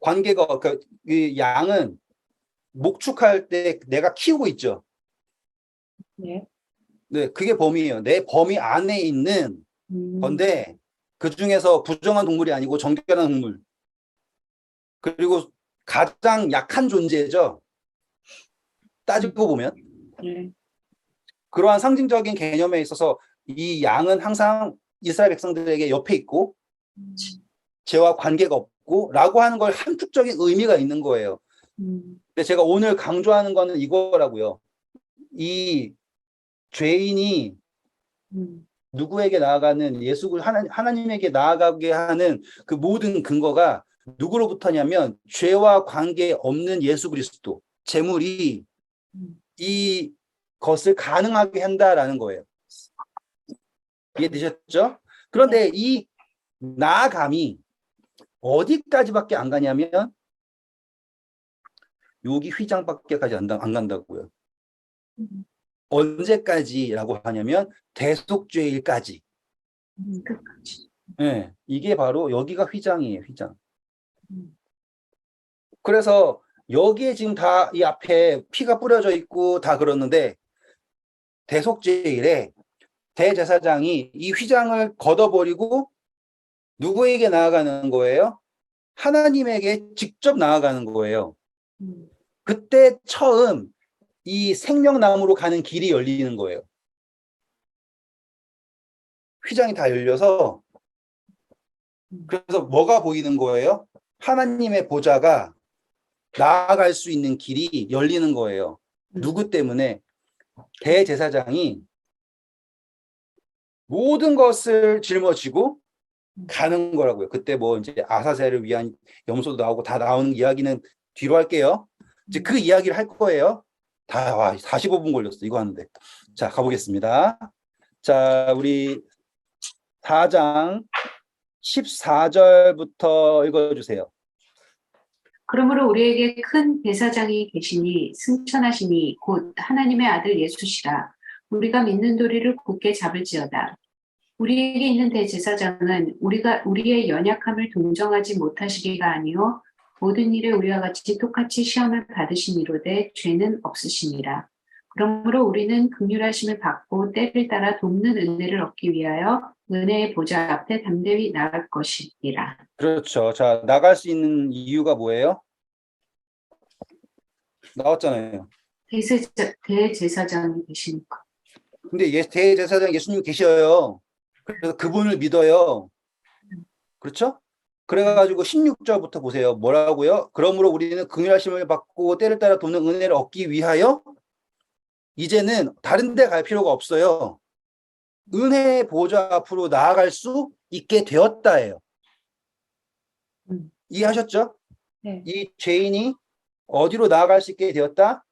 관계가 그러니까 이 양은 목축할 때 내가 키우고 있죠. 네. 네, 그게 범위예요. 내 범위 안에 있는 건데 그 중에서 부정한 동물이 아니고 정결한 동물. 그리고 가장 약한 존재죠. 따지고 보면 네. 그러한 상징적인 개념에 있어서 이 양은 항상 이스라엘 백성들에게 옆에 있고 죄와 관계가 없고 라고 하는 걸 함축적인 의미가 있는 거예요. 근데 제가 오늘 강조하는 거는 이거라고요. 이 죄인이 누구에게 나아가는 하나님에게 나아가게 하는 그 모든 근거가 누구로부터냐면 죄와 관계 없는 예수 그리스도 재물이 이 것을 가능하게 한다라는 거예요. 이해되셨죠? 그런데 이 나아감이 어디까지밖에 안 가냐면 여기 휘장밖에까지 안 간다고요. 언제까지라고 하냐면 대속죄일까지. 끝까지. 네, 이게 바로 여기가 휘장이에요, 휘장. 그래서 여기에 지금 다 이 앞에 피가 뿌려져 있고 다 그러는데 대속죄일에 대제사장이 이 휘장을 걷어버리고 누구에게 나아가는 거예요? 하나님에게 직접 나아가는 거예요. 그때 처음 이 생명나무로 가는 길이 열리는 거예요. 휘장이 다 열려서 그래서 뭐가 보이는 거예요? 하나님의 보좌가 나아갈 수 있는 길이 열리는 거예요. 누구 때문에? 대제사장이 모든 것을 짊어지고 가는 거라고요. 그때 뭐 이제 아사셀을 위한 염소도 나오고 다 나오는 이야기는 뒤로 할게요. 이제 그 이야기를 할 거예요. 45분 걸렸어. 이거 하는데. 자, 가보겠습니다. 자, 우리 4장 14절부터 읽어주세요. 그러므로 우리에게 큰 대사장이 계시니 승천하시니 곧 하나님의 아들 예수시라. 우리가 믿는 도리를 굳게 잡을지어다. 우리에게 있는 대제사장은 우리의 연약함을 동정하지 못하시기가 아니요 모든 일에 우리와 같이 똑같이 시험을 받으시니로되 죄는 없으시니라. 그러므로 우리는 긍휼하심을 받고 때를 따라 돕는 은혜를 얻기 위하여 은혜의 보좌 앞에 담대히 나갈 것이니라. 그렇죠. 자, 나갈 수 있는 이유가 뭐예요? 나왔잖아요. 대제사장이 계시니까. 근데 대제사장 예수님 계셔요. 그래서 그분을 믿어요. 그렇죠? 그래가지고 16절부터 보세요. 뭐라고요? 그러므로 우리는 긍휼하심을 받고 때를 따라 돕는 은혜를 얻기 위하여 이제는 다른 데 갈 필요가 없어요. 은혜의 보좌 앞으로 나아갈 수 있게 되었다예요. 이해하셨죠? 네. 이 죄인이 어디로 나아갈 수 있게 되었다?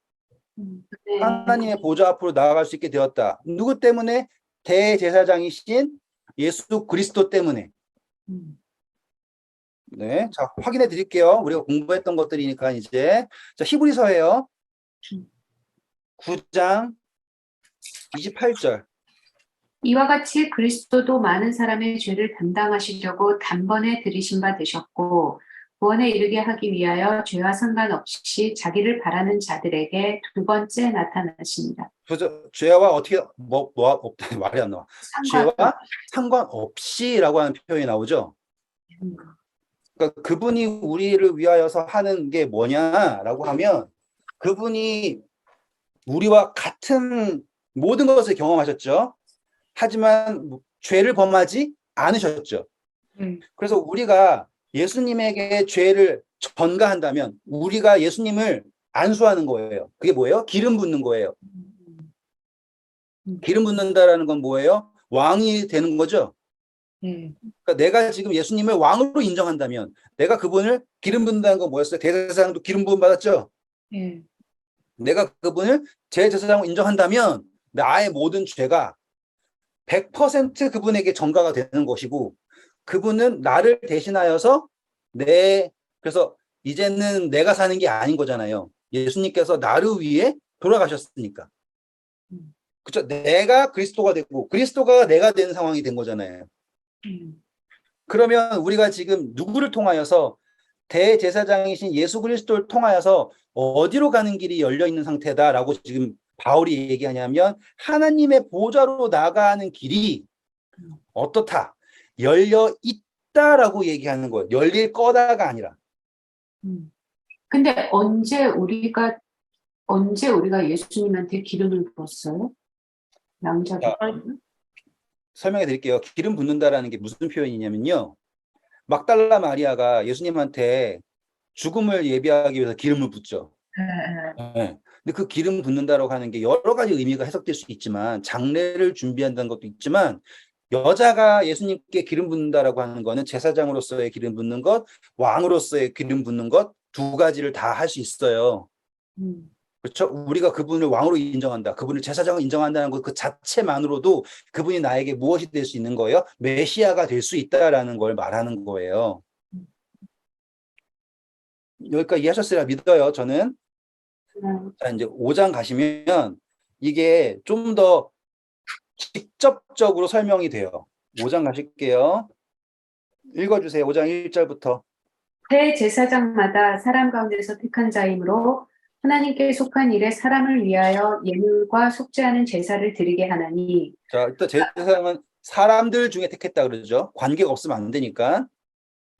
네. 하나님의 보좌 앞으로 나아갈 수 있게 되었다. 누구 때문에? 대제사장이신 예수 그리스도 때문에. 네, 자 확인해 드릴게요. 우리가 공부했던 것들이니까 이제 자 히브리서예요. 9장 28절. 이와 같이 그리스도도 많은 사람의 죄를 담당하시려고 단번에 들이신 바 되셨고 구원에 이르게 하기 위하여 죄와 상관없이 자기를 바라는 자들에게 두 번째 나타나십니다. 그래서 죄와 어떻게 없다 말이 안 나와. 죄와 상관없이라고 하는 표현이 나오죠. 그러니까 그분이 우리를 위하여서 하는 게 뭐냐라고 하면 그분이 우리와 같은 모든 것을 경험하셨죠. 하지만 죄를 범하지 않으셨죠. 그래서 우리가 예수님에게 죄를 전가한다면 우리가 예수님을 안수하는 거예요. 그게 뭐예요? 기름 붓는 거예요. 기름 붓는다라는 건 뭐예요? 왕이 되는 거죠. 그러니까 내가 지금 예수님을 왕으로 인정한다면 내가 그분을 기름 붓는다는 건 뭐였어요? 대제사장도 기름 부음 받았죠. 내가 그분을 제 제사장으로 인정한다면 나의 모든 죄가 100% 그분에게 전가가 되는 것이고 그분은 나를 대신하여서 그래서 이제는 내가 사는 게 아닌 거잖아요. 예수님께서 나를 위해 돌아가셨으니까. 그렇죠? 내가 그리스도가 되고 그리스도가 내가 되는 상황이 된 거잖아요. 그러면 우리가 지금 누구를 통하여서 대제사장이신 예수 그리스도를 통하여서 어디로 가는 길이 열려 있는 상태다라고 지금 바울이 얘기하냐면 하나님의 보좌로 나가는 길이 어떻다? 열려 있다라고 얘기하는 거예요. 열릴 거다가 아니라. 근데 언제 우리가 예수님한테 기름을 부었어요? 낭자도. 자, 설명해 드릴게요. 기름 붓는다라는 게 무슨 표현이냐면요. 막달라 마리아가 예수님한테 죽음을 예비하기 위해서 기름을 붓죠. 네. 근데 그 기름 붓는다라고 하는 게 여러 가지 의미가 해석될 수 있지만 장례를 준비한다는 것도 있지만 여자가 예수님께 기름 붓는다라고 하는 거는 제사장으로서의 기름 붓는 것, 왕으로서의 기름 붓는 것 두 가지를 다 할 수 있어요. 그렇죠? 우리가 그분을 왕으로 인정한다. 그분을 제사장으로 인정한다는 것 그 자체만으로도 그분이 나에게 무엇이 될 수 있는 거예요? 메시아가 될 수 있다라는 걸 말하는 거예요. 여기까지 이해하셨으리라 믿어요, 저는. 자, 이제 5장 가시면 이게 좀 더 직접적으로 설명이 돼요. 5장 가실게요. 읽어주세요. 5장 1절부터. 대제사장마다 사람 가운데서 택한 자이므로 하나님께 속한 일에 사람을 위하여 예물과 속죄하는 제사를 드리게 하나니. 자, 일단 제사장은 사람들 중에 택했다 그러죠. 관계가 없으면 안 되니까.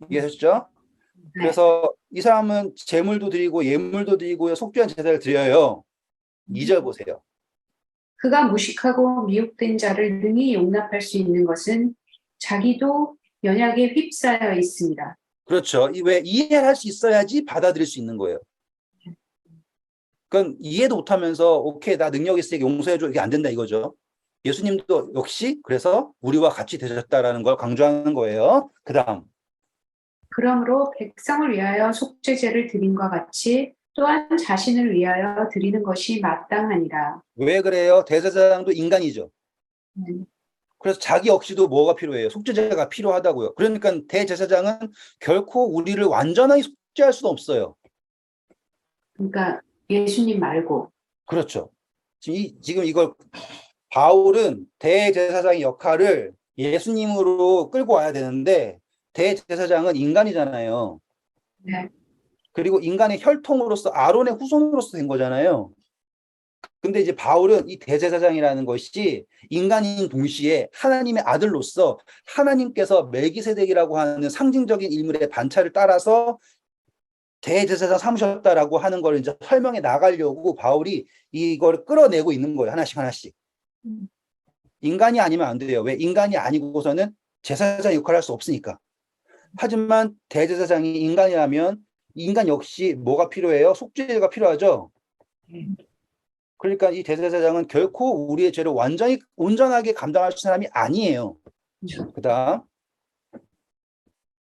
이해하셨죠? 그래서 이 사람은 제물도 드리고 예물도 드리고 속죄한 제사를 드려요. 2절 보세요. 그가 무식하고 미혹된 자를 능히 용납할 수 있는 것은 자기도 연약에 휩싸여 있습니다. 그렇죠. 왜 이해를 할 수 있어야지 받아들일 수 있는 거예요. 그건 이해도 못하면서 오케이 나 능력 있으니까 용서해줘 이게 안 된다 이거죠. 예수님도 역시 그래서 우리와 같이 되셨다라는 걸 강조하는 거예요. 그 다음. 그러므로 백성을 위하여 속죄제를 드림과 같이 또한 자신을 위하여 드리는 것이 마땅하니라. 왜 그래요? 대제사장도 인간이죠. 음, 그래서 자기 역시도 뭐가 필요해요? 속죄제가 필요하다고요. 그러니까 대제사장은 결코 우리를 완전하게 속죄할 수는 없어요. 그러니까 예수님 말고. 그렇죠. 지금 이걸 바울은 대제사장의 역할을 예수님으로 끌고 와야 되는데 대제사장은 인간이잖아요. 네. 그리고 인간의 혈통으로서 아론의 후손으로서 된 거잖아요. 근데 이제 바울은 이 대제사장이라는 것이 인간인 동시에 하나님의 아들로서 하나님께서 멜기세덱이라고 하는 상징적인 인물의 반차를 따라서 대제사장 삼으셨다라고 하는 걸 이제 설명해 나가려고 바울이 이걸 끌어내고 있는 거예요. 하나씩 하나씩. 인간이 아니면 안 돼요. 왜? 인간이 아니고서는 제사장 역할을 할 수 없으니까. 하지만 대제사장이 인간이라면 인간 역시 뭐가 필요해요? 속죄가 필요하죠. 그러니까 이 대제사장은 결코 우리의 죄를 완전히 온전하게 감당할 수 있는 사람이 아니에요. 그다음.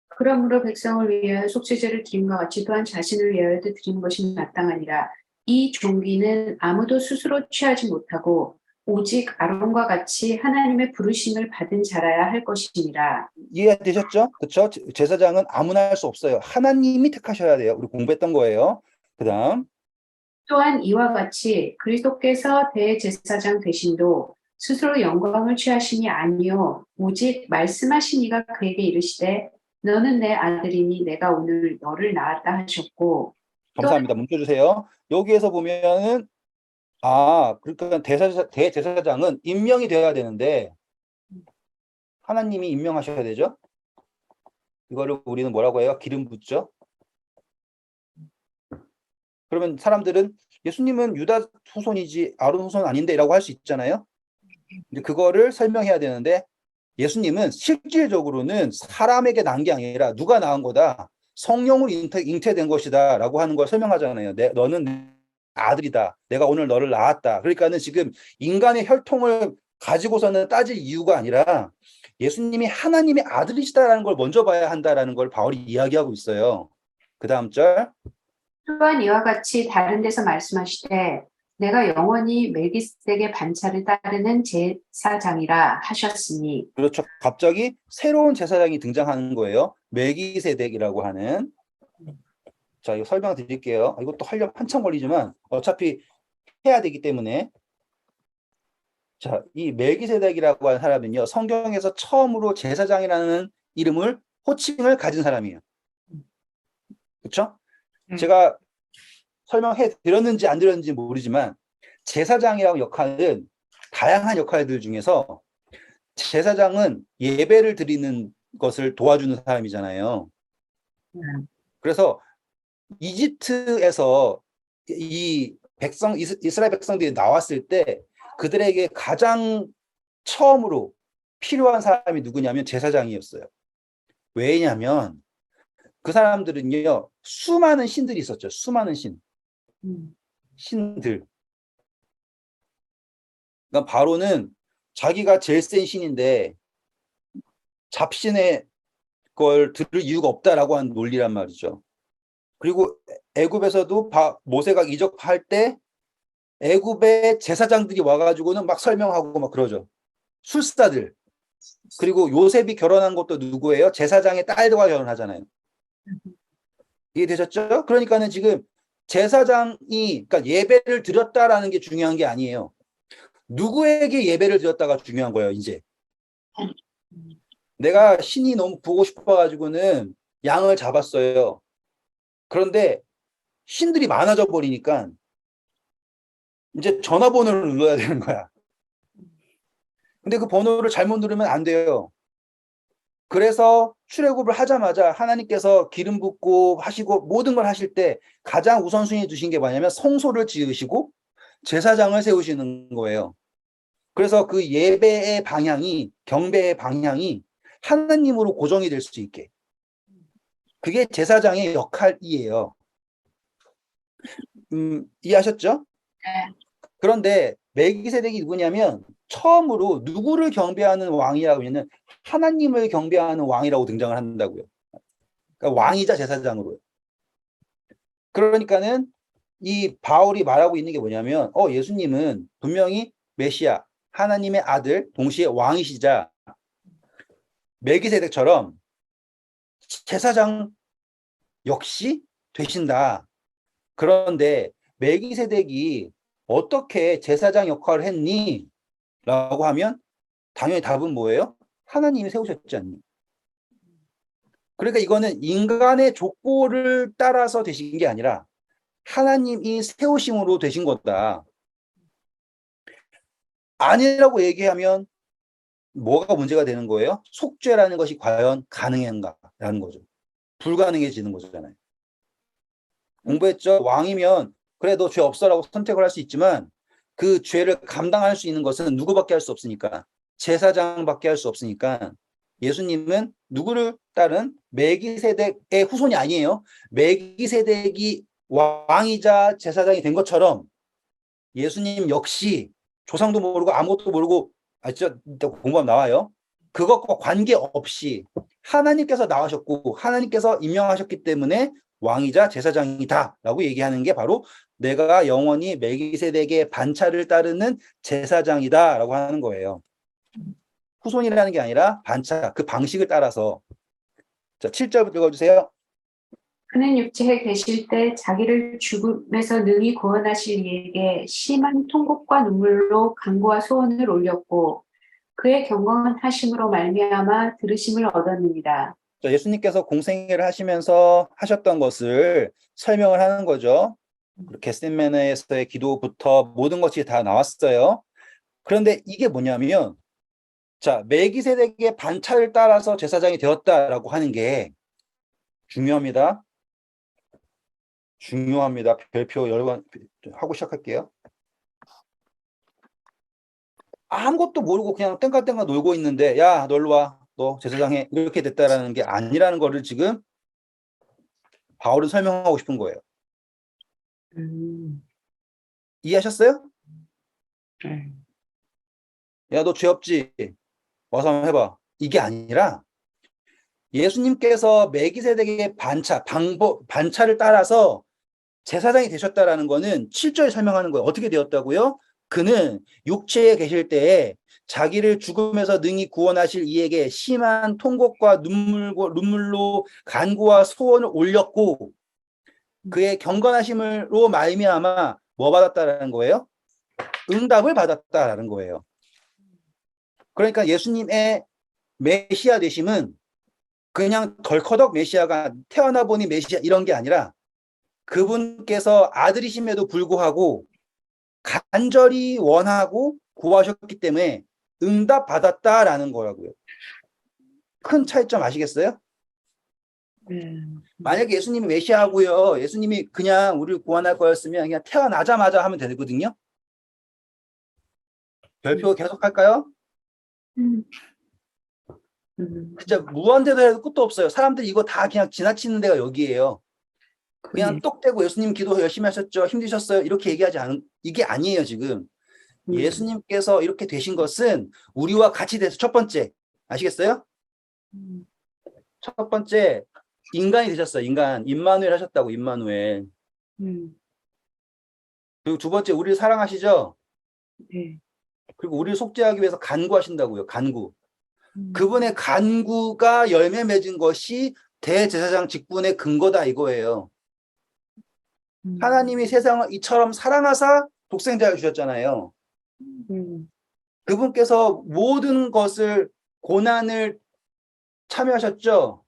그러므로 백성을 위하여 속죄제를 드림과 같이 또한 자신을 위하여도 드리는 것이 마땅하니라. 이 종기는 아무도 스스로 취하지 못하고 오직 아론과 같이 하나님의 부르심을 받은 자라야 할 것이니라. 이해되셨죠? 그렇죠? 제사장은 아무나 할 수 없어요. 하나님이 택하셔야 돼요. 우리 공부했던 거예요. 그다음. 또한 이와 같이 그리스도께서 대제사장 되심도 스스로 영광을 취하심이 아니요 오직 말씀하신 이가 그에게 이르시되 너는 내 아들이니 내가 오늘 너를 낳았다 하셨고. 감사합니다. 멈춰주세요. 여기에서 보면은 그러니까 대제사장은 임명이 되어야 되는데 하나님이 임명하셔야 되죠. 이거를 우리는 뭐라고 해요? 기름 붓죠. 그러면 사람들은 예수님은 유다 후손이지 아론 후손 아닌데라고 할 수 있잖아요. 이제 그거를 설명해야 되는데 예수님은 실질적으로는 사람에게 난 게 아니라 누가 낳은 거다. 성령으로 잉태된 것이다라고 하는 걸 설명하잖아요. 너는 내 아들이다. 내가 오늘 너를 낳았다. 그러니까는 지금 인간의 혈통을 가지고서는 따질 이유가 아니라 예수님이 하나님의 아들이시다라는 걸 먼저 봐야 한다라는 걸 바울이 이야기하고 있어요. 그 다음 절. 또한 이와 같이 다른 데서 말씀하시되 내가 영원히 멜기세덱의 반차를 따르는 제사장이라 하셨으니. 그렇죠. 갑자기 새로운 제사장이 등장하는 거예요. 멜기세덱이라고 하는. 자, 이거 설명 드릴게요. 이것도 하려면 한참 걸리지만 어차피 해야 되기 때문에. 자, 이 멜기세덱이라고 하는 사람은요, 성경에서 처음으로 제사장이라는 이름을, 호칭을 가진 사람이에요. 그렇죠? 제가 설명해 드렸는지 안 드렸는지 모르지만 제사장이라고 역할은 다양한 역할들 중에서 제사장은 예배를 드리는 것을 도와주는 사람이잖아요. 그래서 이집트에서 이 이스라엘 백성들이 나왔을 때 그들에게 가장 처음으로 필요한 사람이 누구냐면 제사장이었어요. 왜냐하면 그 사람들은요, 수많은 신들이 있었죠. 수많은 신들. 그러니까 바로는 자기가 제일 센 신인데 잡신의 걸 들을 이유가 없다라고 하는 논리란 말이죠. 그리고 애굽에서도 모세가 이적할 때 애굽의 제사장들이 와가지고는 막 설명하고 막 그러죠. 술사들. 그리고 요셉이 결혼한 것도 누구예요? 제사장의 딸과 결혼하잖아요. 이해되셨죠? 그러니까는 지금 제사장이, 그러니까 예배를 드렸다라는 게 중요한 게 아니에요. 누구에게 예배를 드렸다가 중요한 거예요, 이제. 내가 신이 너무 보고 싶어가지고는 양을 잡았어요. 그런데 신들이 많아져 버리니까 이제 전화번호를 눌러야 되는 거야. 근데 그 번호를 잘못 누르면 안 돼요. 그래서 출애굽을 하자마자 하나님께서 기름 붓고 하시고 모든 걸 하실 때 가장 우선순위 두신 게 뭐냐면 성소를 지으시고 제사장을 세우시는 거예요. 그래서 그 예배의 방향이, 경배의 방향이 하나님으로 고정이 될 수 있게. 그게 제사장의 역할이에요. 이해하셨죠? 네. 그런데 멜기세덱이 누구냐면 처음으로 누구를 경배하는 왕이라고 하면 하나님을 경배하는 왕이라고 등장을 한다고요. 그러니까 왕이자 제사장으로요. 그러니까는 이 바울이 말하고 있는 게 뭐냐면 예수님은 분명히 메시아, 하나님의 아들, 동시에 왕이시자 멜기세덱처럼 제사장 역시 되신다. 그런데 멜기세덱이 어떻게 제사장 역할을 했니? 라고 하면 당연히 답은 뭐예요? 하나님이 세우셨지 않니? 그러니까 이거는 인간의 족보를 따라서 되신 게 아니라 하나님이 세우심으로 되신 거다. 아니라고 얘기하면 뭐가 문제가 되는 거예요? 속죄라는 것이 과연 가능한가라는 거죠. 불가능해지는 거잖아요. 공부했죠? 왕이면 그래 너 죄 없어라고 선택을 할 수 있지만 그 죄를 감당할 수 있는 것은 누구밖에 할 수 없으니까 제사장밖에 할 수 없으니까 예수님은 누구를 따른 멜기세덱의 후손이 아니에요. 멜기세덱이 왕이자 제사장이 된 것처럼 예수님 역시 조상도 모르고 아무것도 모르고 진짜 공부하면 나와요. 그것과 관계없이 하나님께서 나오셨고 하나님께서 임명하셨기 때문에 왕이자 제사장이다 라고 얘기하는 게 바로 내가 영원히 멜기세덱의 반차를 따르는 제사장이다 라고 하는 거예요. 후손이라는 게 아니라 반차, 그 방식을 따라서. 자, 7절 읽어주세요. 그는 육체에 계실 때 자기를 죽음에서 능히 구원하실 이에게 심한 통곡과 눈물로 간구와 소원을 올렸고 그의 경건하심으로 말미암아 들으심을 얻었느니라. 자, 예수님께서 공생애를 하시면서 하셨던 것을 설명을 하는 거죠. 겟세마네에서의 기도부터 모든 것이 다 나왔어요. 그런데 이게 뭐냐면 자, 멜기세덱의 반차를 따라서 제사장이 되었다라고 하는 게 중요합니다. 중요합니다. 별표 여러 번 하고 시작할게요. 아무것도 모르고 그냥 땡깡땡깡 놀고 있는데 야, 너 일로 와. 너 제사장해. 이렇게 됐다라는 게 아니라는 거를 지금 바울은 설명하고 싶은 거예요. 이해하셨어요? 네. 야, 너 죄 없지? 와서 한번 해봐. 이게 아니라 예수님께서 멜기세덱의 반차를 따라서 제사장이 되셨다라는 거는 7절에 설명하는 거예요. 어떻게 되었다고요? 그는 육체에 계실 때에 자기를 죽음에서 능히 구원하실 이에게 심한 통곡과 눈물로 간구와 소원을 올렸고 그의 경건하심으로 말미암아 뭐 받았다라는 거예요? 응답을 받았다라는 거예요. 그러니까 예수님의 메시아 되심은 그냥 덜커덕 메시아가 태어나 보니 메시아 이런 게 아니라 그분께서 아들이심에도 불구하고 간절히 원하고 구하셨기 때문에 응답받았다라는 거라고요. 큰 차이점 아시겠어요? 만약에 예수님이 메시아고요. 예수님이 그냥 우리를 구원할 거였으면 그냥 태어나자마자 하면 되거든요. 별표 계속 할까요? 진짜 무한대도 해도 끝도 없어요. 사람들이 이거 다 그냥 지나치는 데가 여기예요. 그냥 똑대고 예수님 기도 열심히 하셨죠. 힘드셨어요. 이렇게 얘기하지 않은 이게 아니에요, 지금. 예수님께서 이렇게 되신 것은 우리와 같이 돼서 첫 번째 아시겠어요? 첫 번째 인간이 되셨어요. 인간 임마누엘 하셨다고 임마누엘. 그리고 두 번째 우리를 사랑하시죠. 네. 그리고 우리를 속죄하기 위해서 간구하신다고요. 간구. 그분의 간구가 열매 맺은 것이 대제사장 직분의 근거다 이거예요. 하나님이 세상을 이처럼 사랑하사 독생자를 주셨잖아요. 그분께서 모든 것을 고난을 참여하셨죠.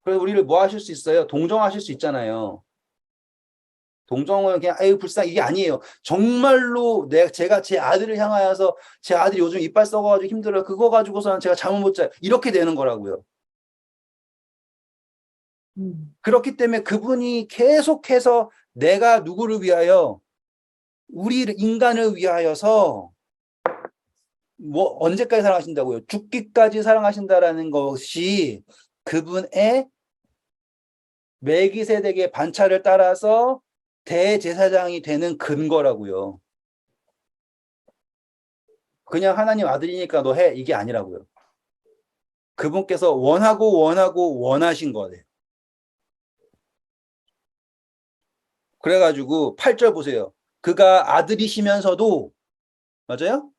그래서 우리를 뭐 하실 수 있어요? 동정하실 수 있잖아요. 동정은 그냥 아유 불쌍 이게 아니에요. 정말로 제가 제 아들을 향하여서 제 아들이 요즘 이빨 썩어가지고 힘들어요. 그거 가지고서는 제가 잠을 못 자요. 이렇게 되는 거라고요. 그렇기 때문에 그분이 계속해서 내가 누구를 위하여 우리 인간을 위하여서 뭐 언제까지 사랑하신다고요? 죽기까지 사랑하신다라는 것이 그분의 멜기세덱의 반차를 따라서 대제사장이 되는 근거라고요. 그냥 하나님 아들이니까 너 해 이게 아니라고요. 그분께서 원하고 원하신 거예요. 그래가지고 8절 보세요. 그가 아들이시면서도 맞아요?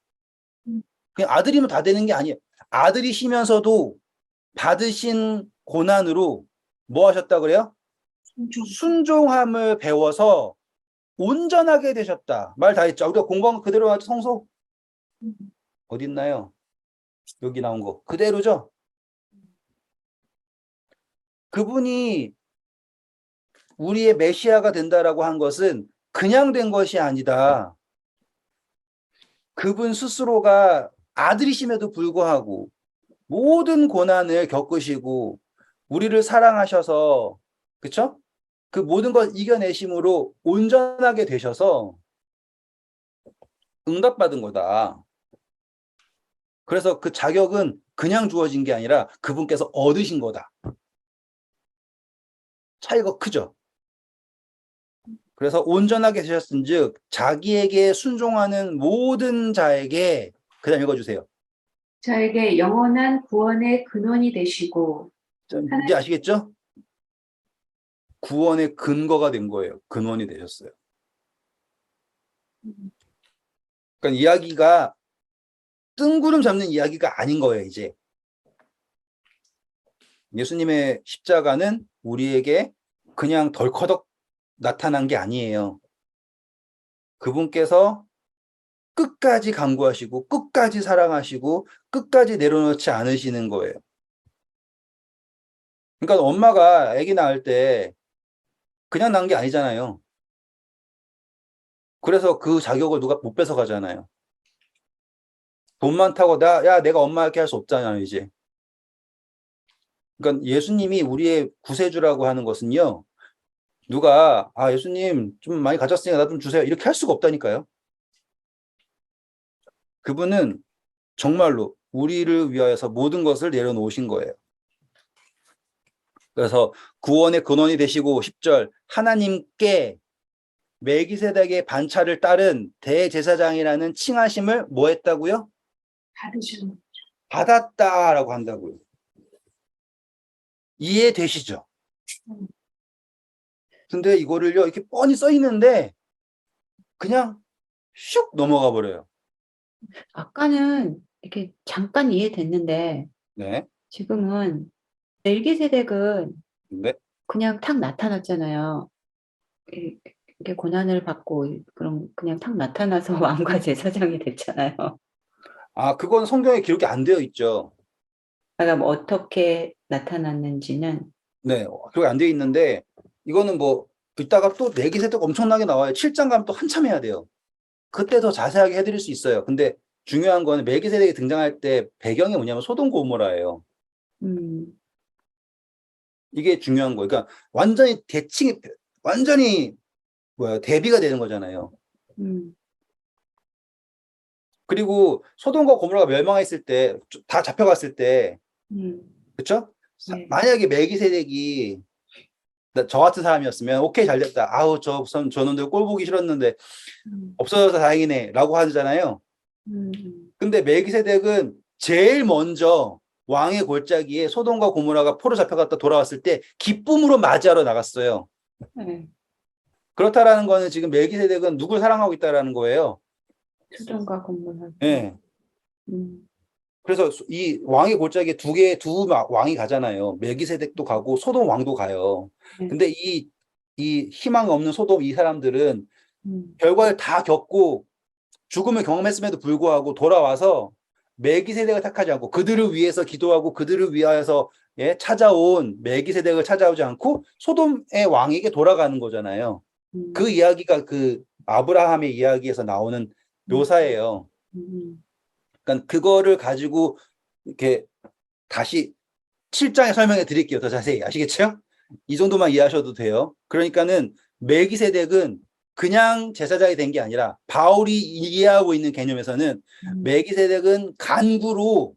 그냥 아들이면 다 되는 게 아니에요. 아들이시면서도 받으신 고난으로 뭐 하셨다 그래요? 순종함을 배워서 온전하게 되셨다. 말 다 했죠. 우리가 공부한 거 그대로 하죠. 성소 어디 있나요? 여기 나온 거 그대로죠. 그분이 우리의 메시아가 된다라고 한 것은 그냥 된 것이 아니다. 그분 스스로가 아들이심에도 불구하고 모든 고난을 겪으시고 우리를 사랑하셔서 그쵸? 그 모든 걸 이겨내심으로 온전하게 되셔서 응답받은 거다. 그래서 그 자격은 그냥 주어진 게 아니라 그분께서 얻으신 거다. 차이가 크죠? 그래서 온전하게 되셨은즉 자기에게 순종하는 모든 자에게 그다음 읽어주세요. 저에게 영원한 구원의 근원이 되시고 이제 아시겠죠? 구원의 근거가 된 거예요. 근원이 되셨어요. 그러니까 이야기가 뜬구름 잡는 이야기가 아닌 거예요. 이제 예수님의 십자가는 우리에게 그냥 덜커덕 나타난 게 아니에요. 그분께서 끝까지 간구하시고 끝까지 사랑하시고 끝까지 내려놓지 않으시는 거예요. 그러니까 엄마가 아기 낳을 때 그냥 낳은 게 아니잖아요. 그래서 그 자격을 누가 못 뺏어 가잖아요. 돈 많다고 내가 엄마 이렇게 할 수 없잖아요, 이제. 그러니까 예수님이 우리의 구세주라고 하는 것은요. 누가 예수님 좀 많이 가졌으니까 나 좀 주세요. 이렇게 할 수가 없다니까요. 그분은 정말로 우리를 위하여서 모든 것을 내려놓으신 거예요. 그래서 구원의 근원이 되시고 10절 하나님께 멜기세덱의 반차를 따른 대제사장이라는 칭하심을 뭐 했다고요? 받으셨네. 받았다라고 한다고요. 이해되시죠? 근데 이거를요 이렇게 뻔히 써 있는데 그냥 슉 넘어가 버려요. 아까는 이렇게 잠깐 이해됐는데 네. 지금은 멜기세덱은 네. 그냥 탁 나타났잖아요. 이게 고난을 받고 그럼 그냥 탁 나타나서 왕과 제사장이 됐잖아요. 그건 성경에 기록이 안 되어 있죠. 그러니까 뭐 어떻게 나타났는지는 네. 기록이 안 되어 있는데 이거는 뭐 이따가 또 멜기세덱 엄청나게 나와요. 7장 가면 또 한참 해야 돼요. 그때 더 자세하게 해드릴 수 있어요. 근데 중요한 거는 멜기세덱이 등장할 때 배경이 뭐냐면 소돔 고모라예요. 음, 이게 중요한 거예요. 그러니까 완전히 대비가 되는 거잖아요. 음, 그리고 소돔과 고모라가 멸망했을 때 다 잡혀갔을 때 음, 그렇죠? 네. 만약에 멜기세덱이 저 같은 사람이었으면 오케이 잘 됐다. 저놈들 꼴 보기 싫었는데 음, 없어져서 다행이네 라고 하잖아요. 음, 근데 멜기세덱은 제일 먼저 왕의 골짜기에 소돔과 고모라가 포로 잡혀갔다 돌아왔을 때 기쁨으로 맞이하러 나갔어요. 네. 그렇다라는 거는 지금 멜기세덱은 누굴 사랑하고 있다라는 거예요. 수정과 건물할 때. 예. 음, 그래서 이 왕의 골짜기에 두 왕이 가잖아요. 멜기세덱도 가고 소돔 왕도 가요. 네. 근데 이 희망 없는 소돔 이 사람들은 음, 결과를 다 겪고 죽음을 경험했음에도 불구하고 돌아와서 멜기세덱을 택하지 않고 그들을 위해서 기도하고 그들을 위하여서 찾아온 멜기세덱을 찾아오지 않고 소돔의 왕에게 돌아가는 거잖아요. 그 이야기가 그 아브라함의 이야기에서 나오는 묘사예요. 음, 그러니까 그거를 가지고 이렇게 다시 7장에 설명해 드릴게요. 더 자세히. 아시겠죠? 이 정도만 이해하셔도 돼요. 그러니까는 멜기세덱은 그냥 제사장이 된 게 아니라 바울이 이해하고 있는 개념에서는 멜기세덱은 간구로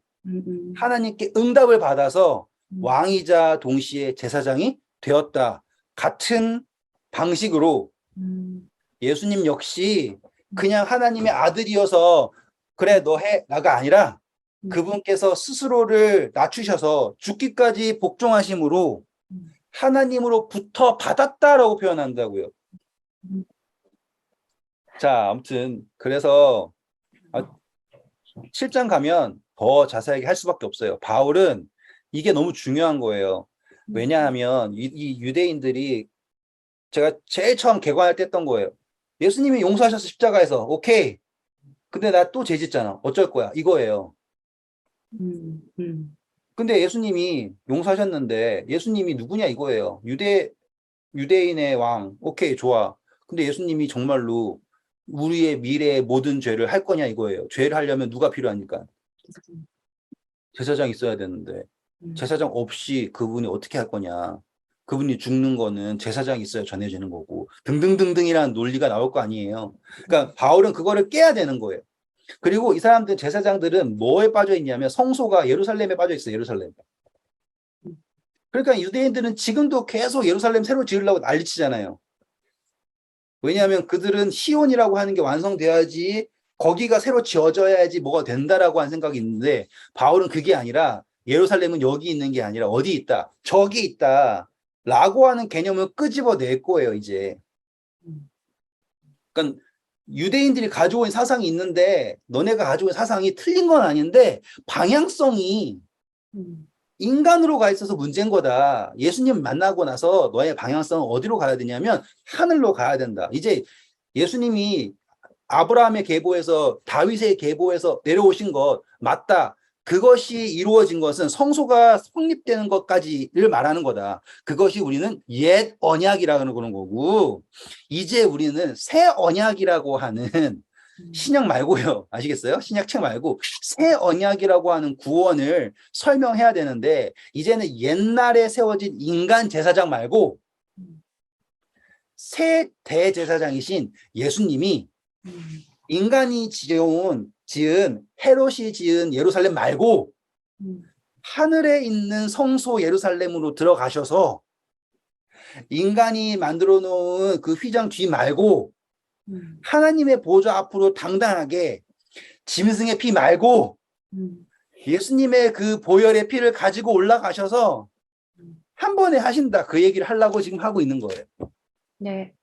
하나님께 응답을 받아서 왕이자 동시에 제사장이 되었다. 같은 방식으로 예수님 역시 그냥 하나님의 아들이어서 그래 너 해라가 아니라 그분께서 스스로를 낮추셔서 죽기까지 복종하심으로 하나님으로부터 받았다라고 표현한다고요. 자, 아무튼 그래서 7장 가면 더 자세하게 할 수밖에 없어요. 바울은 이게 너무 중요한 거예요. 왜냐하면 이 유대인들이 제가 제일 처음 개관할 때 했던 거예요. 예수님이 용서하셔서 십자가에서 오케이. 근데 나 또 죄짓잖아. 어쩔 거야. 이거예요. 근데 예수님이 용서하셨는데 예수님이 누구냐 이거예요. 유대인의 왕. 오케이, 좋아. 근데 예수님이 정말로 우리의 미래의 모든 죄를 할 거냐 이거예요. 죄를 하려면 누가 필요하니까? 제사장 있어야 되는데 제사장 없이 그분이 어떻게 할 거냐? 그분이 죽는 거는 제사장이 있어야 전해지는 거고 등등등등이라는 논리가 나올 거 아니에요. 그러니까 바울은 그거를 깨야 되는 거예요. 그리고 이 사람들 제사장들은 뭐에 빠져 있냐면 성소가 예루살렘에 빠져 있어요. 예루살렘. 그러니까 유대인들은 지금도 계속 예루살렘 새로 지으려고 난리치잖아요. 왜냐하면 그들은 시온이라고 하는 게 완성돼야지 거기가 새로 지어져야지 뭐가 된다라고 하는 생각이 있는데 바울은 그게 아니라 예루살렘은 여기 있는 게 아니라 어디 있다? 저기 있다. 라고 하는 개념을 끄집어낼 거예요, 이제. 그러니까 유대인들이 가지고 있는 사상이 있는데 너네가 가지고 있는 사상이 틀린 건 아닌데 방향성이 인간으로 가 있어서 문제인 거다. 예수님 만나고 나서 너의 방향성은 어디로 가야 되냐면 하늘로 가야 된다. 이제 예수님이 아브라함의 계보에서 다윗의 계보에서 내려오신 것 맞다. 그것이 이루어진 것은 성소가 성립되는 것까지를 말하는 거다. 그것이 우리는 옛 언약이라고 그러는 거고 이제 우리는 새 언약이라고 하는 신약 말고요. 아시겠어요? 신약 책 말고 새 언약이라고 하는 구원을 설명해야 되는데 이제는 옛날에 세워진 인간 제사장 말고 새 대제사장이신 예수님이 인간이 지은 헤롯이 지은 예루살렘 말고 하늘에 있는 성소 예루살렘으로 들어가셔서 인간이 만들어 놓은 그 휘장 뒤 말고 하나님의 보좌 앞으로 당당하게 짐승의 피 말고 예수님의 그 보혈의 피를 가지고 올라가셔서 한 번에 하신다. 그 얘기를 하려고 지금 하고 있는 거예요. 네.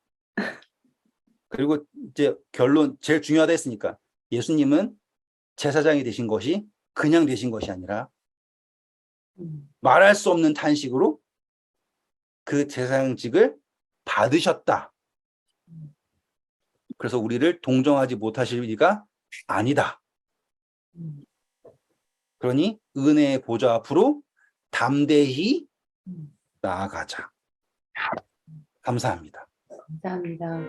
그리고 이제 결론 제일 중요하다 했으니까 예수님은 제사장이 되신 것이 그냥 되신 것이 아니라 말할 수 없는 탄식으로 그 제사장직을 받으셨다. 그래서 우리를 동정하지 못하실 리가 아니다. 그러니 은혜의 보좌 앞으로 담대히 나아가자. 감사합니다. 감사합니다.